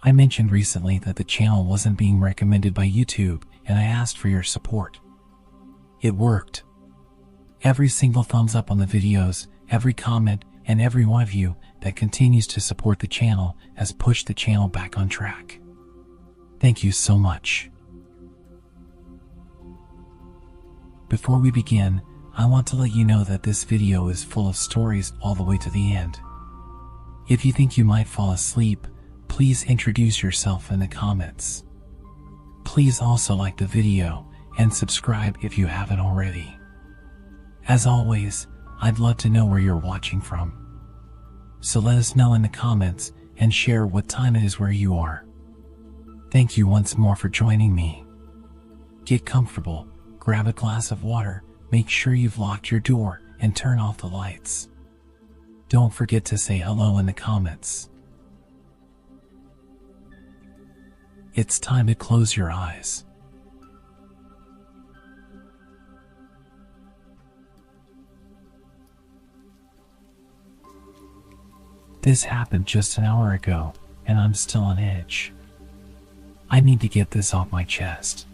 I mentioned recently that the channel wasn't being recommended by YouTube, and I asked for your support. It worked. Every single thumbs up on the videos, every comment, and every one of you that continues to support the channel has pushed the channel back on track. Thank you so much. Before we begin, I want to let you know that this video is full of stories all the way to the end. If you think you might fall asleep, please introduce yourself in the comments. Please also like the video and subscribe if you haven't already. As always, I'd love to know where you're watching from. So let us know in the comments and share what time it is where you are. Thank you once more for joining me. Get comfortable, grab a glass of water, make sure you've locked your door, and turn off the lights. Don't forget to say hello in the comments. It's time to close your eyes. This happened just an hour ago, and I'm still on edge. I need to get this off my chest.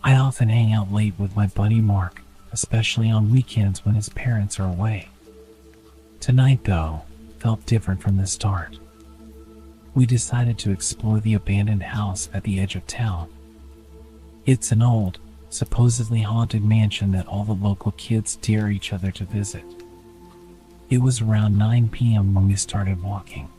I often hang out late with my buddy Mark, especially on weekends when his parents are away. Tonight, though, felt different from the start. We decided to explore the abandoned house at the edge of town. It's an old, supposedly haunted mansion that all the local kids dare each other to visit. It was around 9 p.m. when we started walking.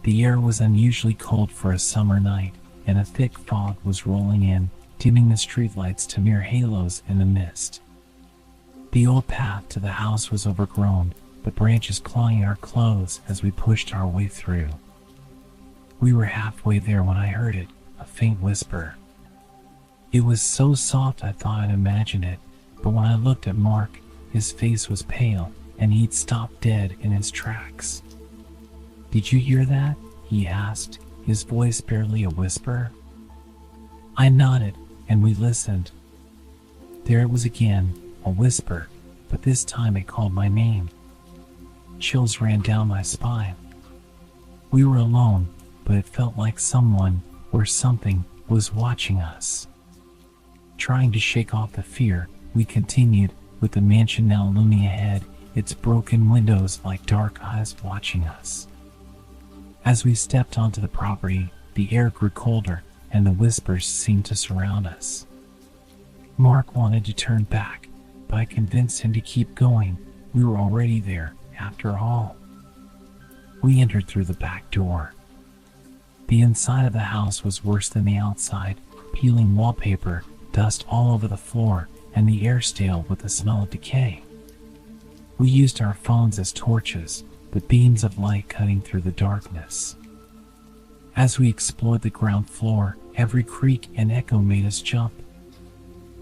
The air was unusually cold for a summer night, and a thick fog was rolling in, dimming the streetlights to mere halos in the mist. The old path to the house was overgrown, but branches clawing our clothes as we pushed our way through. We were halfway there when I heard it, a faint whisper. It was so soft I thought I'd imagine it, but when I looked at Mark, his face was pale, and he'd stopped dead in his tracks. "Did you hear that?" he asked, his voice barely a whisper. I nodded, and we listened. There it was again, a whisper, but this time it called my name. Chills ran down my spine. We were alone, but it felt like someone, or something, was watching us. Trying to shake off the fear, we continued, with the mansion now looming ahead, its broken windows like dark eyes watching us. As we stepped onto the property, the air grew colder, and the whispers seemed to surround us. Mark wanted to turn back, but I convinced him to keep going. We were already there, after all. We entered through the back door. The inside of the house was worse than the outside, peeling wallpaper, dust all over the floor, and the air stale with the smell of decay. We used our phones as torches, the beams of light cutting through the darkness. As we explored the ground floor, every creak and echo made us jump.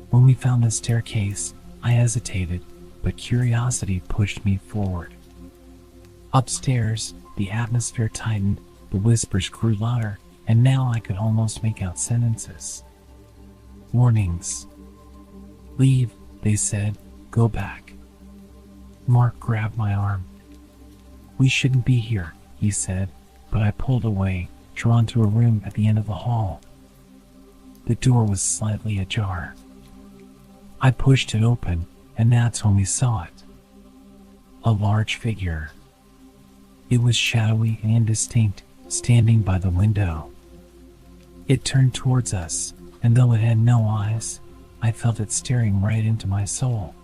When we found the staircase, I hesitated, but curiosity pushed me forward. Upstairs, the atmosphere tightened, the whispers grew louder, and now I could almost make out sentences. Warnings. "Leave," they said. "Go back." Mark grabbed my arm. "We shouldn't be here," he said, but I pulled away, drawn to a room at the end of the hall. The door was slightly ajar. I pushed it open, and that's when we saw it. A large figure. It was shadowy and indistinct, standing by the window. It turned towards us, and though it had no eyes, I felt it staring right into my soul.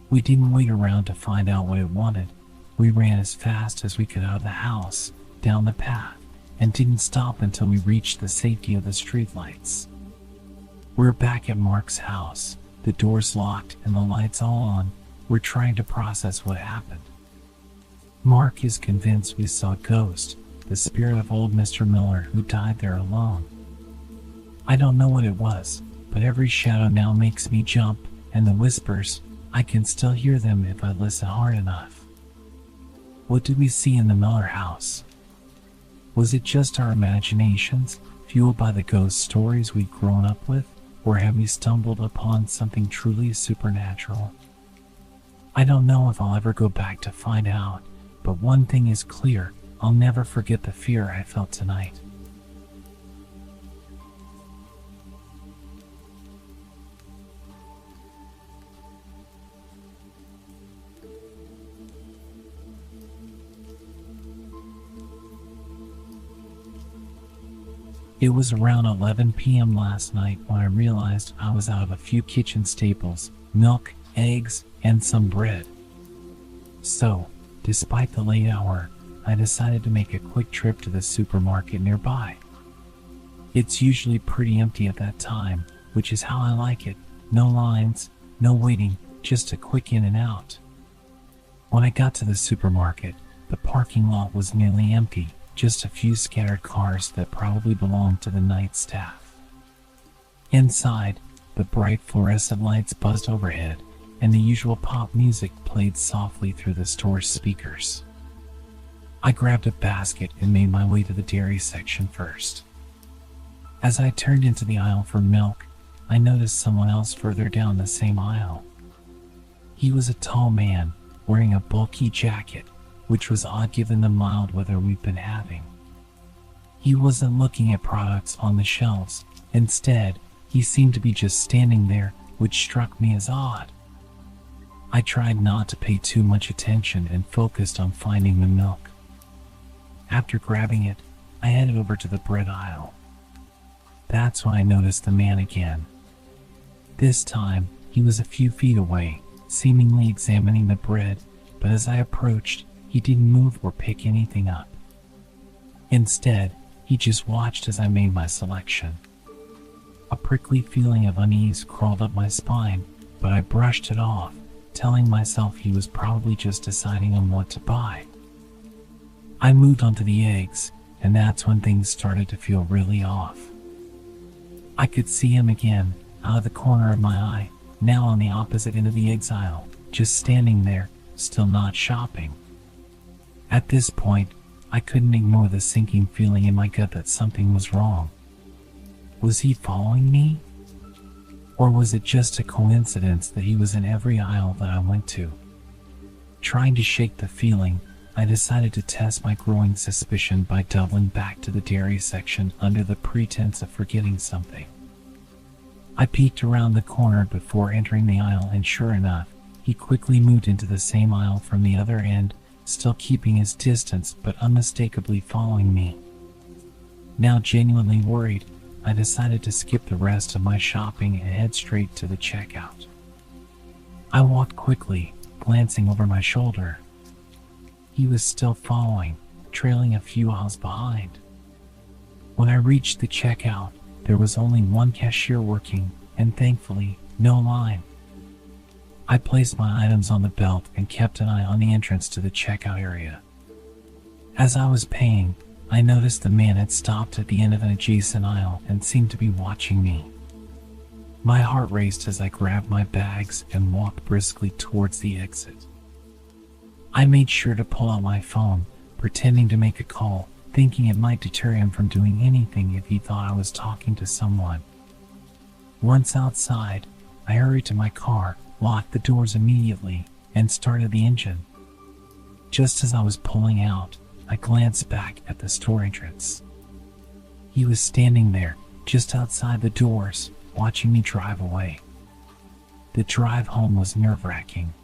We didn't wait around to find out what it wanted. We ran as fast as we could out of the house, down the path, and didn't stop until we reached the safety of the streetlights. We're back at Mark's house, the doors locked and the lights all on. We're trying to process what happened. Mark is convinced we saw a ghost, the spirit of old Mr. Miller who died there alone. I don't know what it was, but every shadow now makes me jump, and the whispers, I can still hear them if I listen hard enough. What did we see in the Miller house? Was it just our imaginations, fueled by the ghost stories we'd grown up with, or have we stumbled upon something truly supernatural? I don't know if I'll ever go back to find out, but one thing is clear, I'll never forget the fear I felt tonight. It was around 11 p.m. last night when I realized I was out of a few kitchen staples, milk, eggs, and some bread. So, despite the late hour, I decided to make a quick trip to the supermarket nearby. It's usually pretty empty at that time, which is how I like it. No lines, no waiting, just a quick in and out. When I got to the supermarket, the parking lot was nearly empty. Just a few scattered cars that probably belonged to the night staff. Inside, the bright fluorescent lights buzzed overhead, and the usual pop music played softly through the store's speakers. I grabbed a basket and made my way to the dairy section first. As I turned into the aisle for milk, I noticed someone else further down the same aisle. He was a tall man, wearing a bulky jacket, which was odd given the mild weather we've been having. He wasn't looking at products on the shelves. Instead, he seemed to be just standing there, which struck me as odd. I tried not to pay too much attention and focused on finding the milk. After grabbing it, I headed over to the bread aisle. That's when I noticed the man again. This time, he was a few feet away, seemingly examining the bread, but as I approached, he didn't move or pick anything up. Instead, he just watched as I made my selection. A prickly feeling of unease crawled up my spine, but I brushed it off, telling myself he was probably just deciding on what to buy. I moved on to the eggs, and that's when things started to feel really off. I could see him again, out of the corner of my eye, now on the opposite end of the eggs aisle, just standing there, still not shopping. At this point, I couldn't ignore the sinking feeling in my gut that something was wrong. Was he following me? Or was it just a coincidence that he was in every aisle that I went to? Trying to shake the feeling, I decided to test my growing suspicion by doubling back to the dairy section under the pretense of forgetting something. I peeked around the corner before entering the aisle, and sure enough, he quickly moved into the same aisle from the other end, still keeping his distance but unmistakably following me. Now genuinely worried, I decided to skip the rest of my shopping and head straight to the checkout. I walked quickly, glancing over my shoulder. He was still following, trailing a few aisles behind. When I reached the checkout, there was only one cashier working, and thankfully, no line. I placed my items on the belt and kept an eye on the entrance to the checkout area. As I was paying, I noticed the man had stopped at the end of an adjacent aisle and seemed to be watching me. My heart raced as I grabbed my bags and walked briskly towards the exit. I made sure to pull out my phone, pretending to make a call, thinking it might deter him from doing anything if he thought I was talking to someone. Once outside, I hurried to my car, locked the doors immediately, and started the engine. Just as I was pulling out, I glanced back at the store entrance. He was standing there, just outside the doors, watching me drive away. The drive home was nerve-wracking.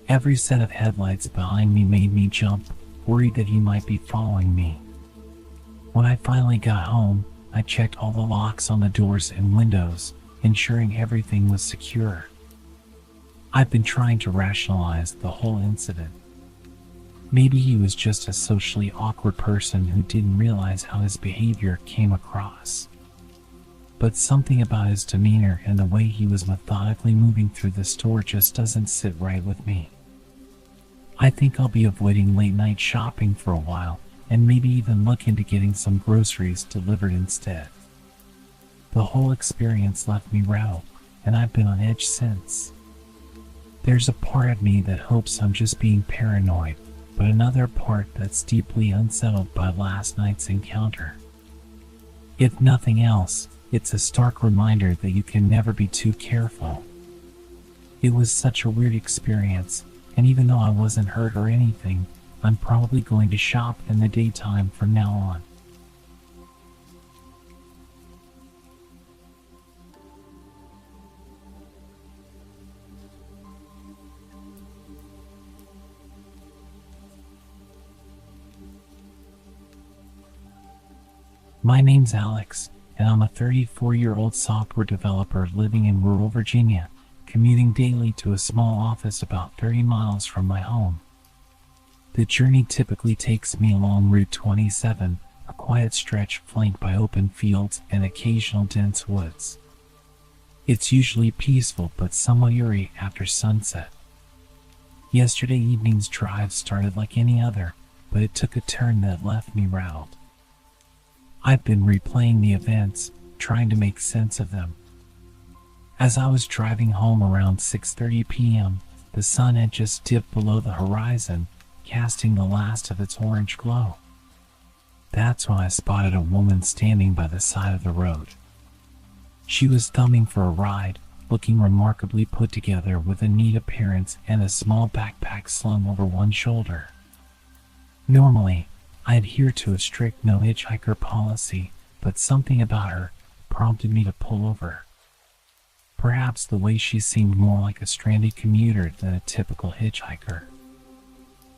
Every set of headlights behind me made me jump, worried that he might be following me. When I finally got home, I checked all the locks on the doors and windows, ensuring everything was secure. I've been trying to rationalize the whole incident. Maybe he was just a socially awkward person who didn't realize how his behavior came across. But something about his demeanor and the way he was methodically moving through the store just doesn't sit right with me. I think I'll be avoiding late night shopping for a while, and maybe even look into getting some groceries delivered instead. The whole experience left me rattled, and I've been on edge since. There's a part of me that hopes I'm just being paranoid, but another part that's deeply unsettled by last night's encounter. If nothing else, it's a stark reminder that you can never be too careful. It was such a weird experience, and even though I wasn't hurt or anything, I'm probably going to shop in the daytime from now on. My name's Alex, and I'm a 34-year-old software developer living in rural Virginia, commuting daily to a small office about 30 miles from my home. The journey typically takes me along Route 27, a quiet stretch flanked by open fields and occasional dense woods. It's usually peaceful but somewhat eerie after sunset. Yesterday evening's drive started like any other, but it took a turn that left me rattled. I've been replaying the events, trying to make sense of them. As I was driving home around 6:30 p.m., the sun had just dipped below the horizon, casting the last of its orange glow. That's when I spotted a woman standing by the side of the road. She was thumbing for a ride, looking remarkably put together with a neat appearance and a small backpack slung over one shoulder. Normally, I adhere to a strict no hitchhiker policy, but something about her prompted me to pull over. Perhaps the way she seemed more like a stranded commuter than a typical hitchhiker.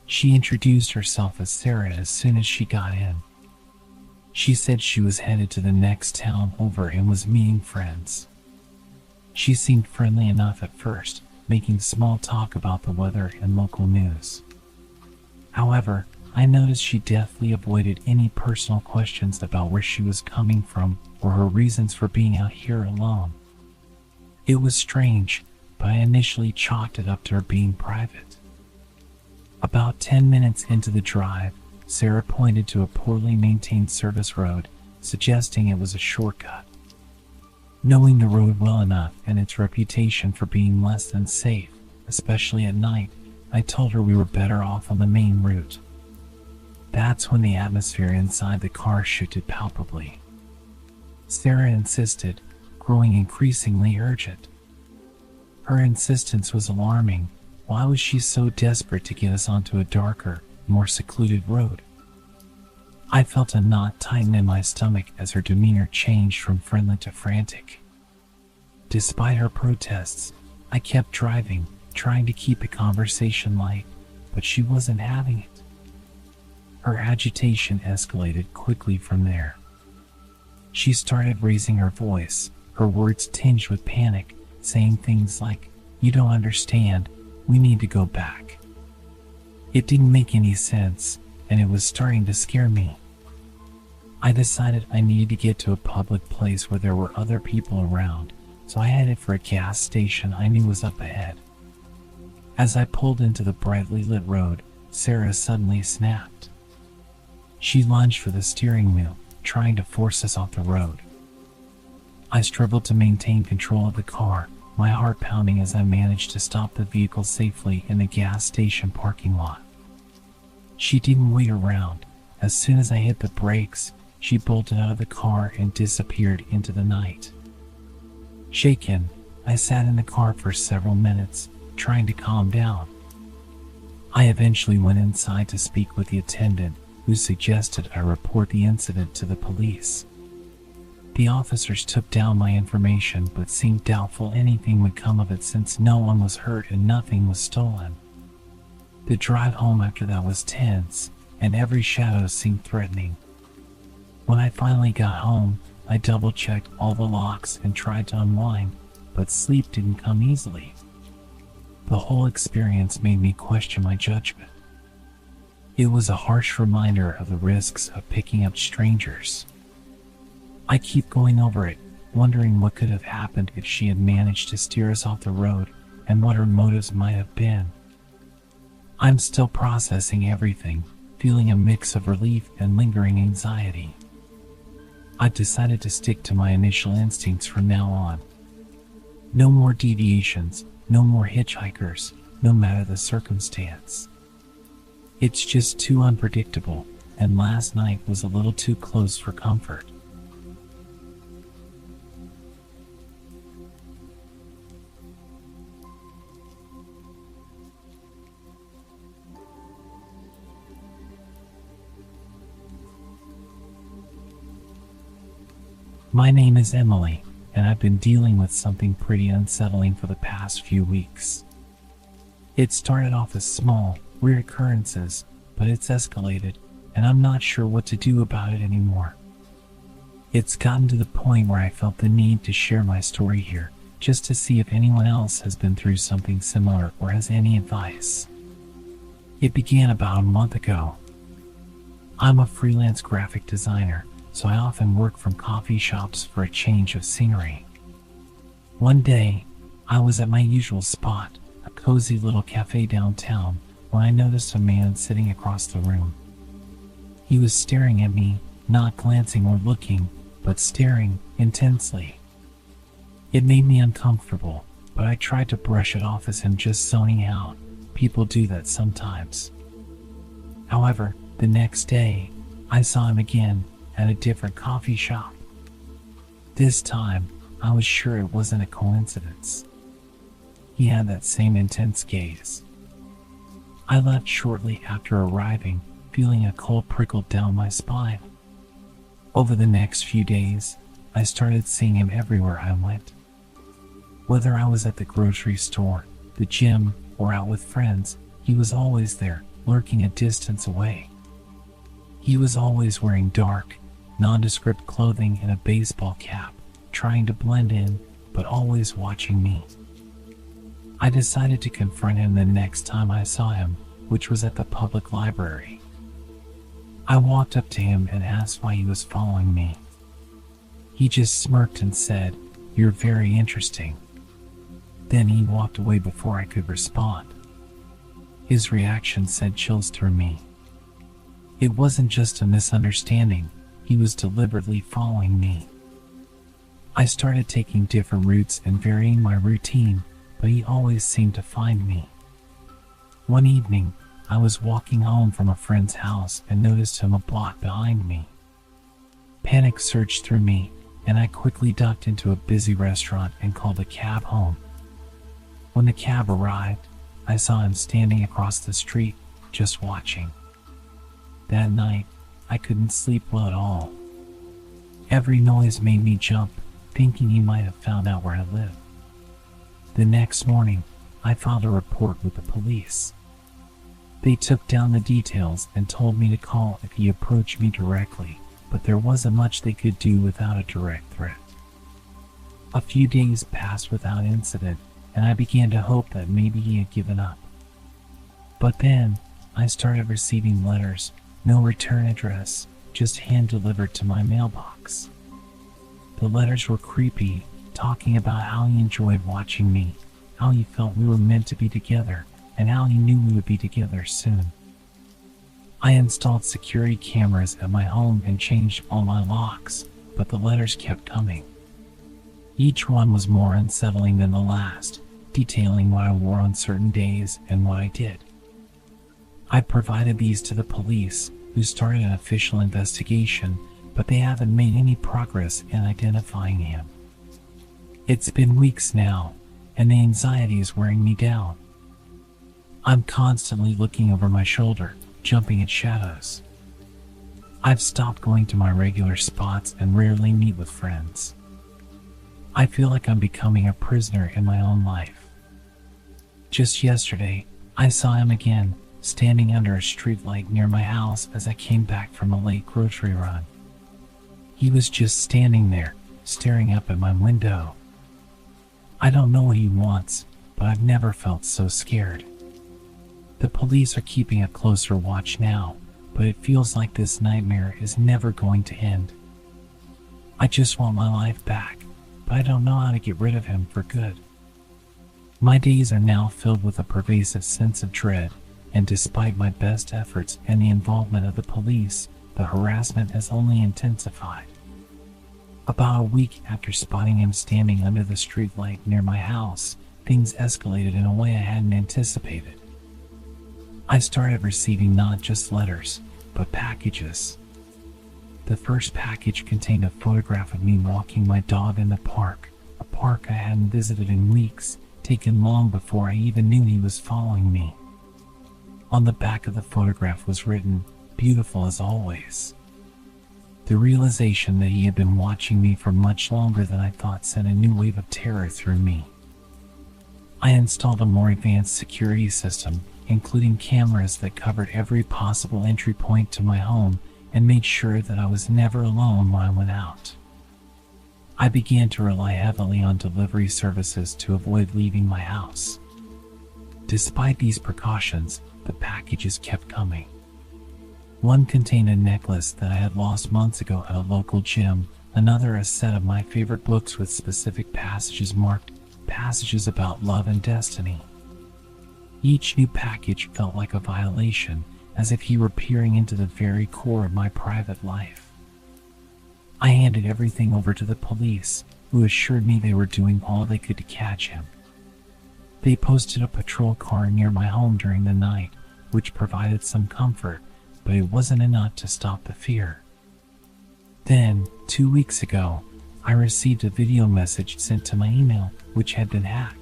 She introduced herself as Sarah as soon as she got in. She said she was headed to the next town over and was meeting friends. She seemed friendly enough at first, making small talk about the weather and local news. However, I noticed she deftly avoided any personal questions about where she was coming from or her reasons for being out here alone. It was strange, but I initially chalked it up to her being private. About 10 minutes into the drive, Sarah pointed to a poorly maintained service road, suggesting it was a shortcut. Knowing the road well enough and its reputation for being less than safe, especially at night, I told her we were better off on the main route. That's when the atmosphere inside the car shifted palpably. Sarah insisted, growing increasingly urgent. Her insistence was alarming. Why was she so desperate to get us onto a darker, more secluded road? I felt a knot tighten in my stomach as her demeanor changed from friendly to frantic. Despite her protests, I kept driving, trying to keep the conversation light, but she wasn't having it. Her agitation escalated quickly from there. She started raising her voice, her words tinged with panic, saying things like, "You don't understand, we need to go back." It didn't make any sense, and it was starting to scare me. I decided I needed to get to a public place where there were other people around, so I headed for a gas station I knew was up ahead. As I pulled into the brightly lit road, Sarah suddenly snapped. She lunged for the steering wheel, trying to force us off the road. I struggled to maintain control of the car, my heart pounding as I managed to stop the vehicle safely in the gas station parking lot. She didn't wait around. As soon as I hit the brakes, she bolted out of the car and disappeared into the night. Shaken, I sat in the car for several minutes, trying to calm down. I eventually went inside to speak with the attendant, who suggested I report the incident to the police. The officers took down my information but seemed doubtful anything would come of it since no one was hurt and nothing was stolen. The drive home after that was tense, and every shadow seemed threatening. When I finally got home, I double-checked all the locks and tried to unwind, but sleep didn't come easily. The whole experience made me question my judgment. It was a harsh reminder of the risks of picking up strangers. I keep going over it, wondering what could have happened if she had managed to steer us off the road and what her motives might have been. I'm still processing everything, feeling a mix of relief and lingering anxiety. I've decided to stick to my initial instincts from now on. No more deviations, no more hitchhikers, no matter the circumstance. It's just too unpredictable, and last night was a little too close for comfort. My name is Emily, and I've been dealing with something pretty unsettling for the past few weeks. It started off as small, weird occurrences, but it's escalated, and I'm not sure what to do about it anymore. It's gotten to the point where I felt the need to share my story here, just to see if anyone else has been through something similar or has any advice. It began about a month ago. I'm a freelance graphic designer, so I often work from coffee shops for a change of scenery. One day, I was at my usual spot, a cozy little cafe downtown, when I noticed a man sitting across the room. He was staring at me, not glancing or looking, but staring intensely. It made me uncomfortable, but I tried to brush it off as him just zoning out. People do that sometimes. However, the next day, I saw him again at a different coffee shop. This time, I was sure it wasn't a coincidence. He had that same intense gaze. I left shortly after arriving, feeling a cold prickle down my spine. Over the next few days, I started seeing him everywhere I went. Whether I was at the grocery store, the gym, or out with friends, he was always there, lurking a distance away. He was always wearing dark, nondescript clothing and a baseball cap, trying to blend in, but always watching me. I decided to confront him the next time I saw him, which was at the public library. I walked up to him and asked why he was following me. He just smirked and said, "You're very interesting." Then he walked away before I could respond. His reaction sent chills through me. It wasn't just a misunderstanding, he was deliberately following me. I started taking different routes and varying my routine, but he always seemed to find me. One evening, I was walking home from a friend's house and noticed him a block behind me. Panic surged through me, and I quickly ducked into a busy restaurant and called a cab home. When the cab arrived, I saw him standing across the street, just watching. That night, I couldn't sleep well at all. Every noise made me jump, thinking he might have found out where I lived. The next morning, I filed a report with the police. They took down the details and told me to call if he approached me directly, but there wasn't much they could do without a direct threat. A few days passed without incident, and I began to hope that maybe he had given up. But then, I started receiving letters, no return address, just hand-delivered to my mailbox. The letters were creepy, talking about how he enjoyed watching me, how he felt we were meant to be together, and how he knew we would be together soon. I installed security cameras at my home and changed all my locks, but the letters kept coming. Each one was more unsettling than the last, detailing what I wore on certain days and what I did. I provided these to the police, who started an official investigation, but they haven't made any progress in identifying him. It's been weeks now, and the anxiety is wearing me down. I'm constantly looking over my shoulder, jumping at shadows. I've stopped going to my regular spots and rarely meet with friends. I feel like I'm becoming a prisoner in my own life. Just yesterday, I saw him again, standing under a streetlight near my house as I came back from a late grocery run. He was just standing there, staring up at my window. I don't know what he wants, but I've never felt so scared. The police are keeping a closer watch now, but it feels like this nightmare is never going to end. I just want my life back, but I don't know how to get rid of him for good. My days are now filled with a pervasive sense of dread, and despite my best efforts and the involvement of the police, the harassment has only intensified. About a week after spotting him standing under the streetlight near my house, things escalated in a way I hadn't anticipated. I started receiving not just letters, but packages. The first package contained a photograph of me walking my dog in the park, a park I hadn't visited in weeks, taken long before I even knew he was following me. On the back of the photograph was written, "Beautiful as always." The realization that he had been watching me for much longer than I thought sent a new wave of terror through me. I installed a more advanced security system, including cameras that covered every possible entry point to my home and made sure that I was never alone when I went out. I began to rely heavily on delivery services to avoid leaving my house. Despite these precautions, the packages kept coming. One contained a necklace that I had lost months ago at a local gym, another a set of my favorite books with specific passages marked passages about love and destiny. Each new package felt like a violation, as if he were peering into the very core of my private life. I handed everything over to the police, who assured me they were doing all they could to catch him. They posted a patrol car near my home during the night, which provided some comfort, but it wasn't enough to stop the fear. Then, 2 weeks ago, I received a video message sent to my email, which had been hacked.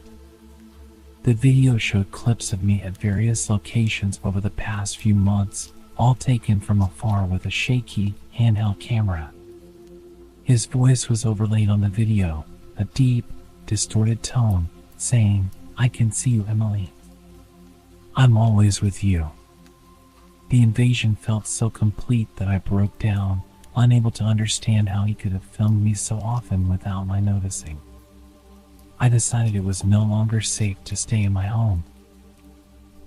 The video showed clips of me at various locations over the past few months, all taken from afar with a shaky, handheld camera. His voice was overlaid on the video, a deep, distorted tone, saying, "I can see you, Emily. I'm always with you." The invasion felt so complete that I broke down, unable to understand how he could have filmed me so often without my noticing. I decided it was no longer safe to stay in my home.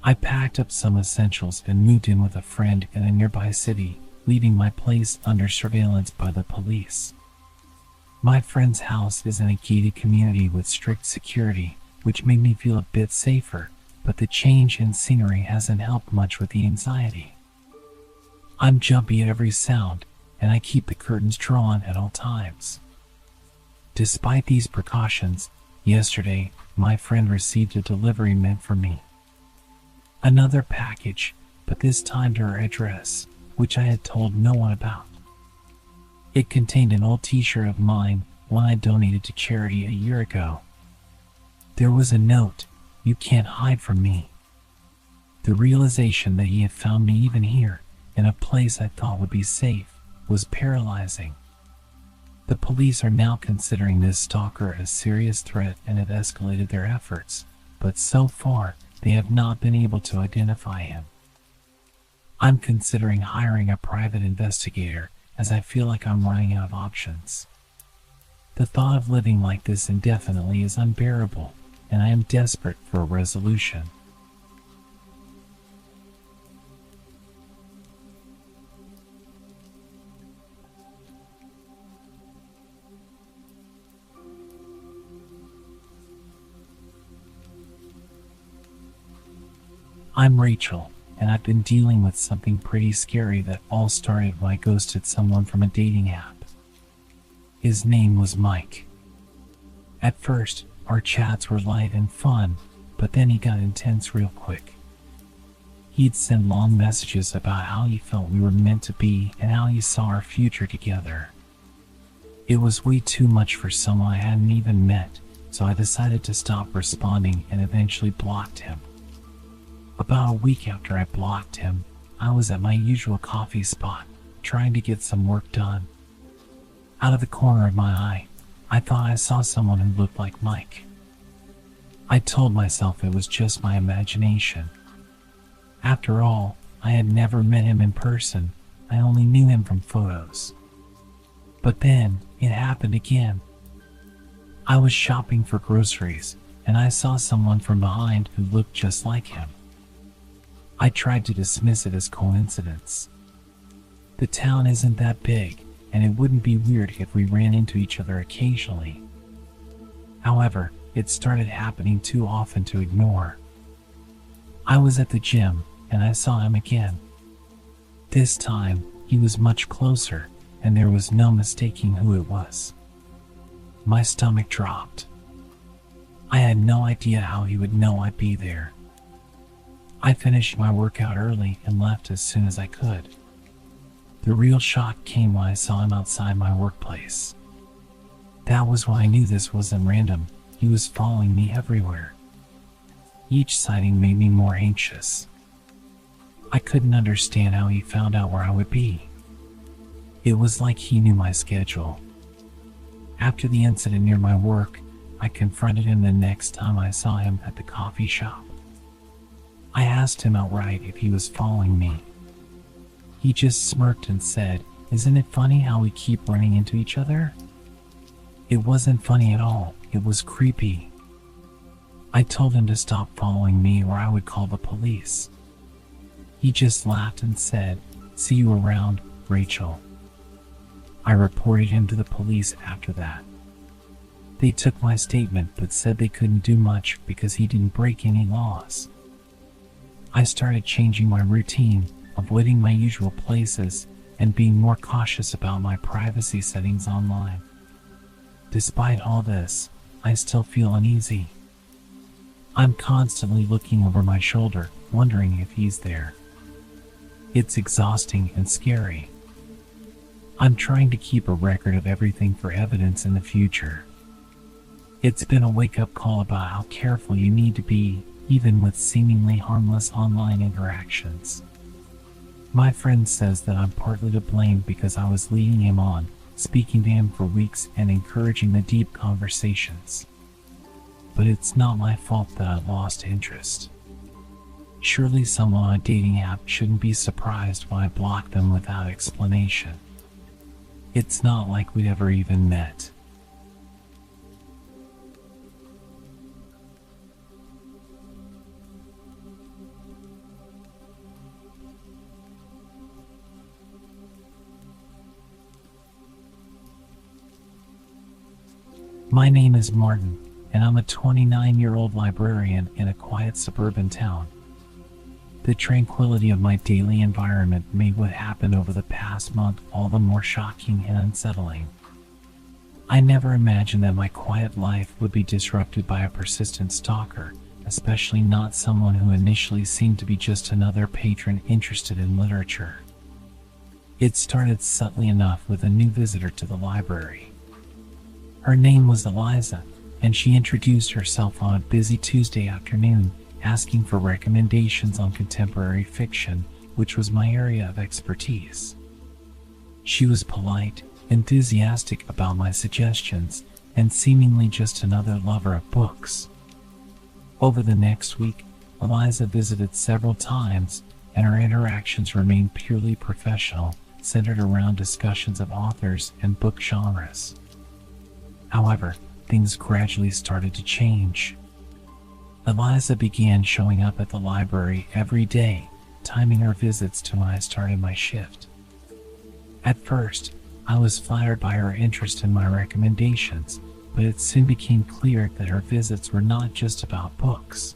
I packed up some essentials and moved in with a friend in a nearby city, leaving my place under surveillance by the police. My friend's house is in a gated community with strict security, which made me feel a bit safer, but the change in scenery hasn't helped much with the anxiety. I'm jumpy at every sound, and I keep the curtains drawn at all times. Despite these precautions, yesterday, my friend received a delivery meant for me. Another package, but this time to her address, which I had told no one about. It contained an old t-shirt of mine, one I donated to charity a year ago. There was a note, "You can't hide from me." The realization that he had found me even here, in a place I thought would be safe, was paralyzing. The police are now considering this stalker a serious threat and have escalated their efforts, but so far, they have not been able to identify him. I'm considering hiring a private investigator, as I feel like I'm running out of options. The thought of living like this indefinitely is unbearable, and I am desperate for a resolution. I'm Rachel, and I've been dealing with something pretty scary that all started when I ghosted someone from a dating app. His name was Mike. At first, our chats were light and fun, but then he got intense real quick. He'd send long messages about how he felt we were meant to be and how he saw our future together. It was way too much for someone I hadn't even met, so I decided to stop responding and eventually blocked him. About a week after I blocked him, I was at my usual coffee spot, trying to get some work done. Out of the corner of my eye, I thought I saw someone who looked like Mike. I told myself it was just my imagination. After all, I had never met him in person, I only knew him from photos. But then, it happened again. I was shopping for groceries, and I saw someone from behind who looked just like him. I tried to dismiss it as coincidence. The town isn't that big, and it wouldn't be weird if we ran into each other occasionally. However, it started happening too often to ignore. I was at the gym, and I saw him again. This time, he was much closer, and there was no mistaking who it was. My stomach dropped. I had no idea how he would know I'd be there. I finished my workout early and left as soon as I could. The real shock came when I saw him outside my workplace. That was when I knew this wasn't random. He was following me everywhere. Each sighting made me more anxious. I couldn't understand how he found out where I would be. It was like he knew my schedule. After the incident near my work, I confronted him the next time I saw him at the coffee shop. I asked him outright if he was following me. He just smirked and said, "Isn't it funny how we keep running into each other?" It wasn't funny at all, it was creepy. I told him to stop following me or I would call the police. He just laughed and said, "See you around, Rachel." I reported him to the police after that. They took my statement but said they couldn't do much because he didn't break any laws. I started changing my routine, avoiding my usual places, and being more cautious about my privacy settings online. Despite all this, I still feel uneasy. I'm constantly looking over my shoulder, wondering if he's there. It's exhausting and scary. I'm trying to keep a record of everything for evidence in the future. It's been a wake-up call about how careful you need to be, even with seemingly harmless online interactions. My friend says that I'm partly to blame because I was leading him on, speaking to him for weeks and encouraging the deep conversations. But it's not my fault that I lost interest. Surely someone on a dating app shouldn't be surprised when I block them without explanation. It's not like we'd ever even met. My name is Martin, and I'm a 29-year-old librarian in a quiet suburban town. The tranquility of my daily environment made what happened over the past month all the more shocking and unsettling. I never imagined that my quiet life would be disrupted by a persistent stalker, especially not someone who initially seemed to be just another patron interested in literature. It started subtly enough with a new visitor to the library. Her name was Eliza, and she introduced herself on a busy Tuesday afternoon, asking for recommendations on contemporary fiction, which was my area of expertise. She was polite, enthusiastic about my suggestions, and seemingly just another lover of books. Over the next week, Eliza visited several times, and our interactions remained purely professional, centered around discussions of authors and book genres. However, things gradually started to change. Eliza began showing up at the library every day, timing her visits to when I started my shift. At first, I was flattered by her interest in my recommendations, but it soon became clear that her visits were not just about books.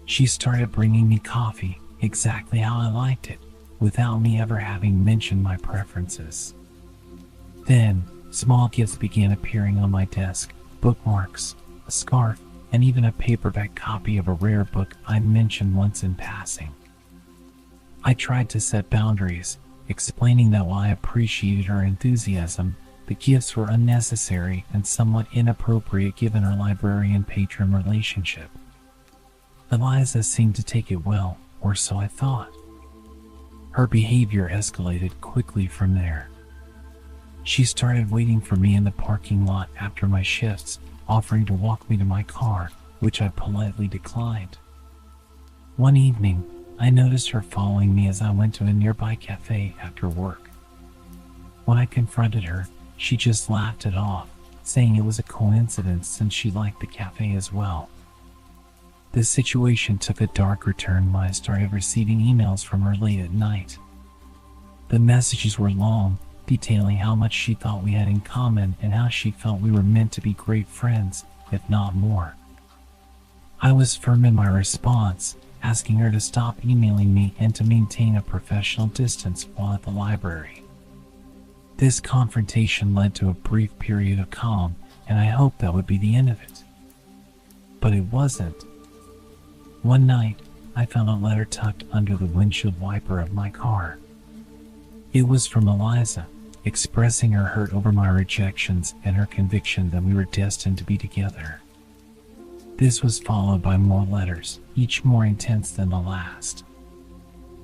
She started bringing me coffee, exactly how I liked it, without me ever having mentioned my preferences. Then, small gifts began appearing on my desk, bookmarks, a scarf, and even a paperback copy of a rare book I'd mentioned once in passing. I tried to set boundaries, explaining that while I appreciated her enthusiasm, the gifts were unnecessary and somewhat inappropriate given our librarian-patron relationship. Eliza seemed to take it well, or so I thought. Her behavior escalated quickly from there. She started waiting for me in the parking lot after my shifts, offering to walk me to my car, which I politely declined. One evening, I noticed her following me as I went to a nearby cafe after work. When I confronted her, she just laughed it off, saying it was a coincidence since she liked the cafe as well. The situation took a darker turn when I started receiving emails from her late at night. The messages were long, detailing how much she thought we had in common and how she felt we were meant to be great friends, if not more. I was firm in my response, asking her to stop emailing me and to maintain a professional distance while at the library. This confrontation led to a brief period of calm, and I hoped that would be the end of it. But it wasn't. One night, I found a letter tucked under the windshield wiper of my car. It was from Eliza, expressing her hurt over my rejections and her conviction that we were destined to be together. This was followed by more letters, each more intense than the last.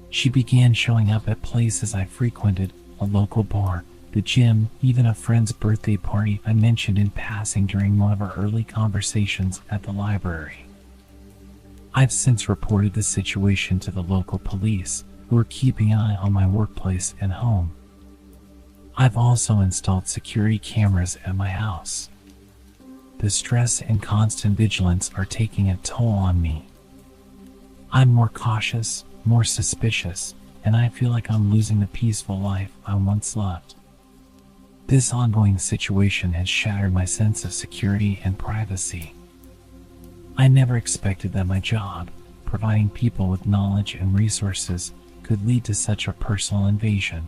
She began showing up at places I frequented, a local bar, the gym, even a friend's birthday party I mentioned in passing during one of our early conversations at the library. I've since reported the situation to the local police, who are keeping an eye on my workplace and home. I've also installed security cameras at my house. The stress and constant vigilance are taking a toll on me. I'm more cautious, more suspicious, and I feel like I'm losing the peaceful life I once loved. This ongoing situation has shattered my sense of security and privacy. I never expected that my job, providing people with knowledge and resources, could lead to such a personal invasion.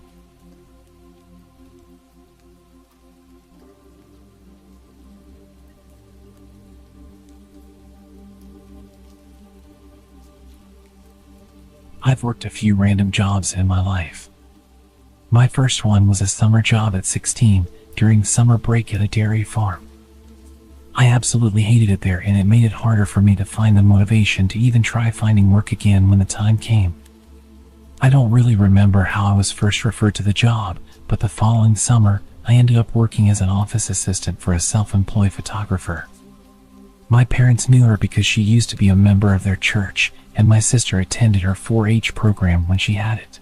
I've worked a few random jobs in my life. My first one was a summer job at 16 during summer break at a dairy farm. I absolutely hated it there, and it made it harder for me to find the motivation to even try finding work again when the time came. I don't really remember how I was first referred to the job, but the following summer, I ended up working as an office assistant for a self-employed photographer. My parents knew her because she used to be a member of their church, and my sister attended her 4-H program when she had it.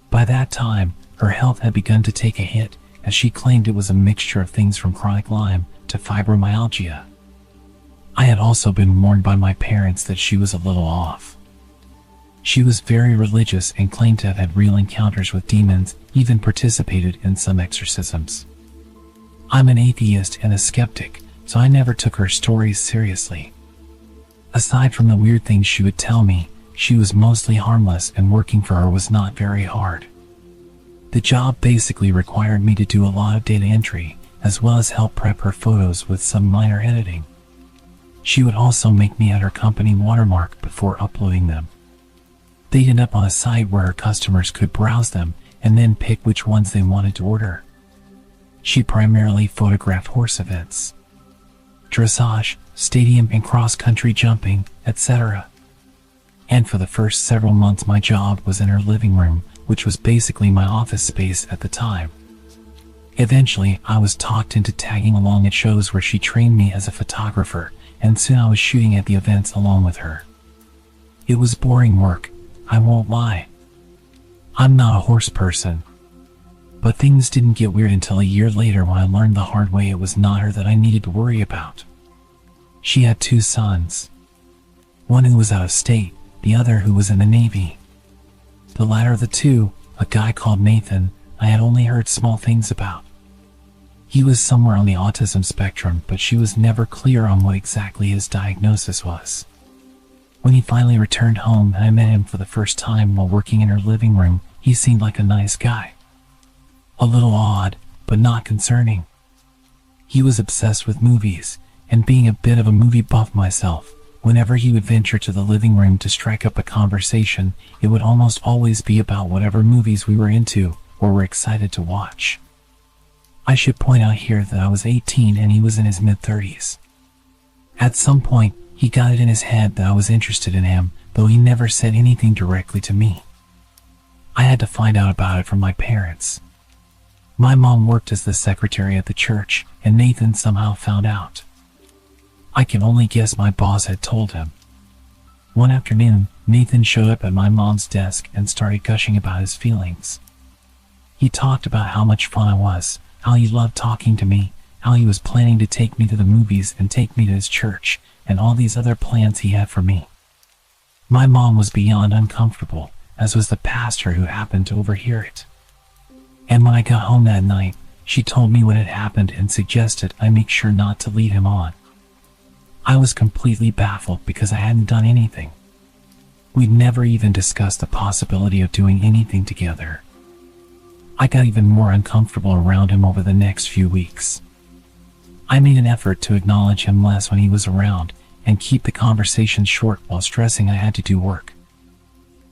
By that time, her health had begun to take a hit, as she claimed it was a mixture of things from chronic Lyme to fibromyalgia. I had also been warned by my parents that she was a little off. She was very religious and claimed to have had real encounters with demons, even participated in some exorcisms. I'm an atheist and a skeptic, so I never took her stories seriously. Aside from the weird things she would tell me, she was mostly harmless, and working for her was not very hard. The job basically required me to do a lot of data entry, as well as help prep her photos with some minor editing. She would also make me add her company watermark before uploading them. They'd end up on a site where her customers could browse them and then pick which ones they wanted to order. She primarily photographed horse events, dressage, stadium and cross-country jumping, etc. And for the first several months my job was in her living room, which was basically my office space at the time. Eventually, I was talked into tagging along at shows where she trained me as a photographer, and soon I was shooting at the events along with her. It was boring work, I won't lie. I'm not a horse person. But things didn't get weird until a year later, when I learned the hard way it was not her that I needed to worry about. She had 2 sons. One who was out of state, the other who was in the Navy. The latter of the two, a guy called Nathan, I had only heard small things about. He was somewhere on the autism spectrum, but she was never clear on what exactly his diagnosis was. When he finally returned home and I met him for the first time while working in her living room, he seemed like a nice guy. A little odd, but not concerning. He was obsessed with movies, and being a bit of a movie buff myself, whenever he would venture to the living room to strike up a conversation, it would almost always be about whatever movies we were into or were excited to watch. I should point out here that I was 18 and he was in his mid-30s. At some point, he got it in his head that I was interested in him, though he never said anything directly to me. I had to find out about it from my parents. My mom worked as the secretary at the church, and Nathan somehow found out. I can only guess my boss had told him. One afternoon, Nathan showed up at my mom's desk and started gushing about his feelings. He talked about how much fun I was, how he loved talking to me, how he was planning to take me to the movies and take me to his church, and all these other plans he had for me. My mom was beyond uncomfortable, as was the pastor who happened to overhear it. And when I got home that night, she told me what had happened and suggested I make sure not to lead him on. I was completely baffled because I hadn't done anything. We'd never even discussed the possibility of doing anything together. I got even more uncomfortable around him over the next few weeks. I made an effort to acknowledge him less when he was around and keep the conversation short while stressing I had to do work.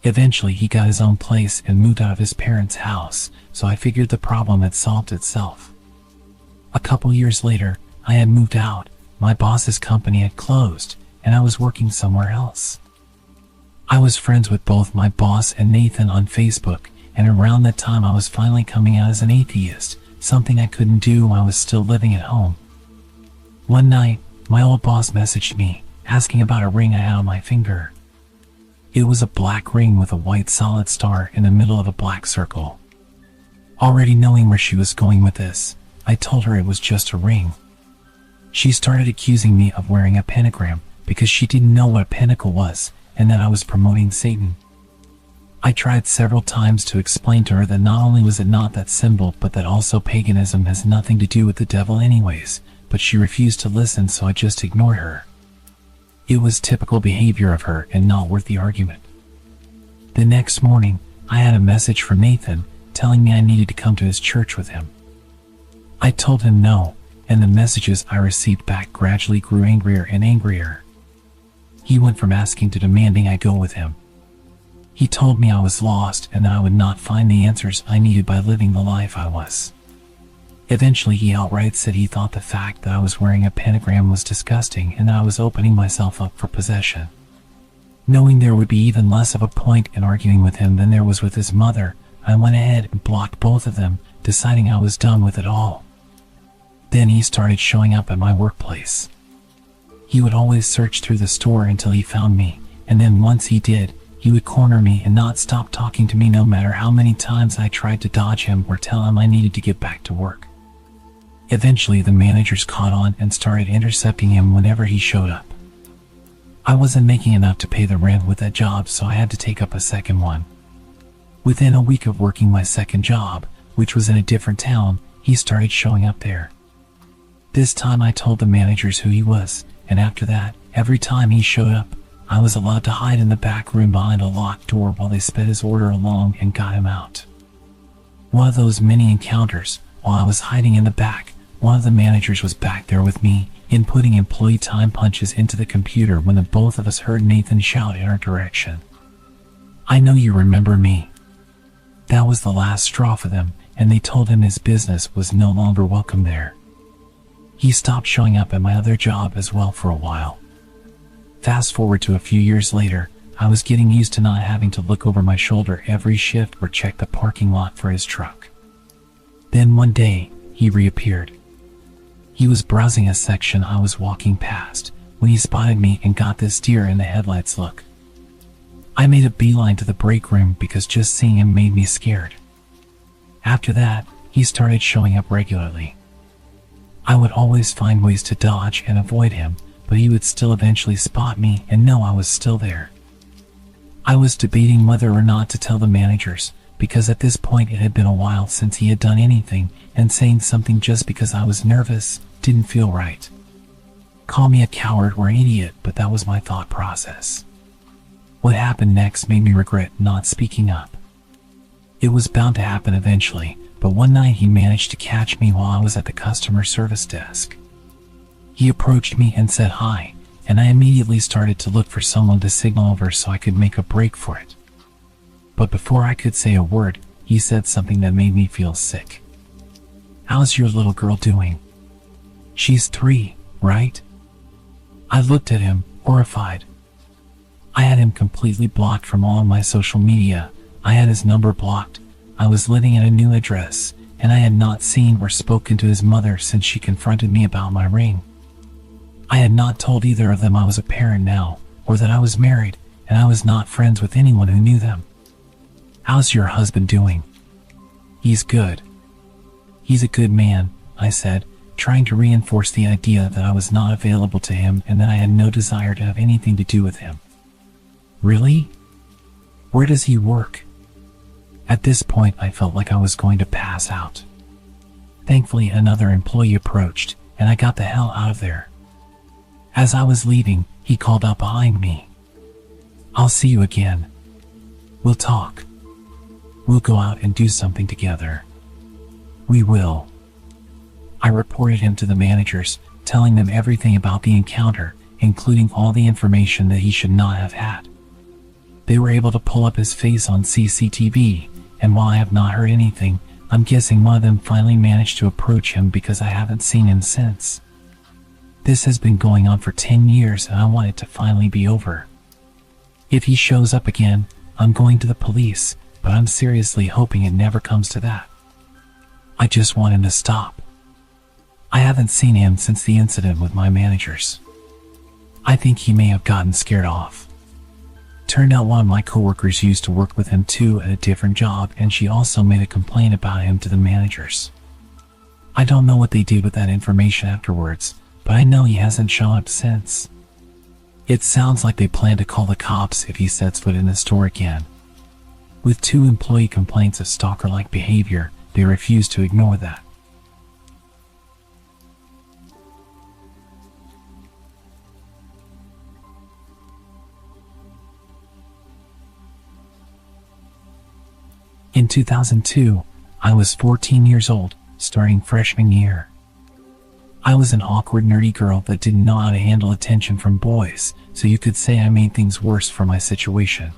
Eventually, he got his own place and moved out of his parents' house, so I figured the problem had solved itself. A couple years later, I had moved out, my boss's company had closed, and I was working somewhere else. I was friends with both my boss and Nathan on Facebook, and around that time I was finally coming out as an atheist, something I couldn't do while I was still living at home. One night, my old boss messaged me, asking about a ring I had on my finger. It was a black ring with a white solid star in the middle of a black circle. Already knowing where she was going with this, I told her it was just a ring. She started accusing me of wearing a pentagram because she didn't know what a pentacle was and that I was promoting Satan. I tried several times to explain to her that not only was it not that symbol, but that also paganism has nothing to do with the devil anyways, but she refused to listen, so I just ignored her. It was typical behavior of her and not worth the argument. The next morning, I had a message from Nathan telling me I needed to come to his church with him. I told him no, and the messages I received back gradually grew angrier and angrier. He went from asking to demanding I go with him. He told me I was lost and that I would not find the answers I needed by living the life I was. Eventually, he outright said he thought the fact that I was wearing a pentagram was disgusting and that I was opening myself up for possession. Knowing there would be even less of a point in arguing with him than there was with his mother, I went ahead and blocked both of them, deciding I was done with it all. Then he started showing up at my workplace. He would always search through the store until he found me, and then once he did, he would corner me and not stop talking to me no matter how many times I tried to dodge him or tell him I needed to get back to work. Eventually, the managers caught on and started intercepting him whenever he showed up. I wasn't making enough to pay the rent with that job, so I had to take up a second one. Within a week of working my second job, which was in a different town, he started showing up there. This time I told the managers who he was, and after that, every time he showed up, I was allowed to hide in the back room behind a locked door while they sped his order along and got him out. One of those many encounters, while I was hiding in the back, one of the managers was back there with me, inputting employee time punches into the computer when the both of us heard Nathan shout in our direction. "I know you remember me." That was the last straw for them, and they told him his business was no longer welcome there. He stopped showing up at my other job as well for a while. Fast forward to a few years later, I was getting used to not having to look over my shoulder every shift or check the parking lot for his truck. Then one day, he reappeared. He was browsing a section I was walking past when he spotted me and got this deer in the headlights look. I made a beeline to the break room because just seeing him made me scared. After that, he started showing up regularly. I would always find ways to dodge and avoid him, but he would still eventually spot me and know I was still there. I was debating whether or not to tell the managers, because at this point it had been a while since he had done anything, and saying something just because I was nervous didn't feel right. Call me a coward or an idiot, but that was my thought process. What happened next made me regret not speaking up. It was bound to happen eventually, but one night he managed to catch me while I was at the customer service desk. He approached me and said hi, and I immediately started to look for someone to signal over so I could make a break for it. But before I could say a word, he said something that made me feel sick. "How's your little girl doing?" "She's 3, right?" I looked at him, horrified. I had him completely blocked from all of my social media. I had his number blocked. I was living at a new address, and I had not seen or spoken to his mother since she confronted me about my ring. I had not told either of them I was a parent now, or that I was married, and I was not friends with anyone who knew them. "How's your husband doing?" "He's good." "He's a good man," I said, trying to reinforce the idea that I was not available to him and that I had no desire to have anything to do with him. "Really? Where does he work?" At this point, I felt like I was going to pass out. Thankfully, another employee approached, and I got the hell out of there. As I was leaving, he called up behind me. "I'll see you again. We'll talk. We'll go out and do something together." "We will." I reported him to the managers, telling them everything about the encounter, including all the information that he should not have had. They were able to pull up his face on CCTV, and while I have not heard anything, I'm guessing one of them finally managed to approach him because I haven't seen him since. This has been going on for 10 years and I want it to finally be over. If he shows up again, I'm going to the police, but I'm seriously hoping it never comes to that. I just want him to stop. I haven't seen him since the incident with my managers. I think he may have gotten scared off. Turned out one of my coworkers used to work with him too at a different job, and she also made a complaint about him to the managers. I don't know what they did with that information afterwards, but I know he hasn't shown up since. It sounds like they plan to call the cops if he sets foot in the store again. With 2 employee complaints of stalker-like behavior, they refuse to ignore that. In 2002, I was 14 years old, starting freshman year. I was an awkward, nerdy girl that didn't know how to handle attention from boys, so you could say I made things worse for my situation.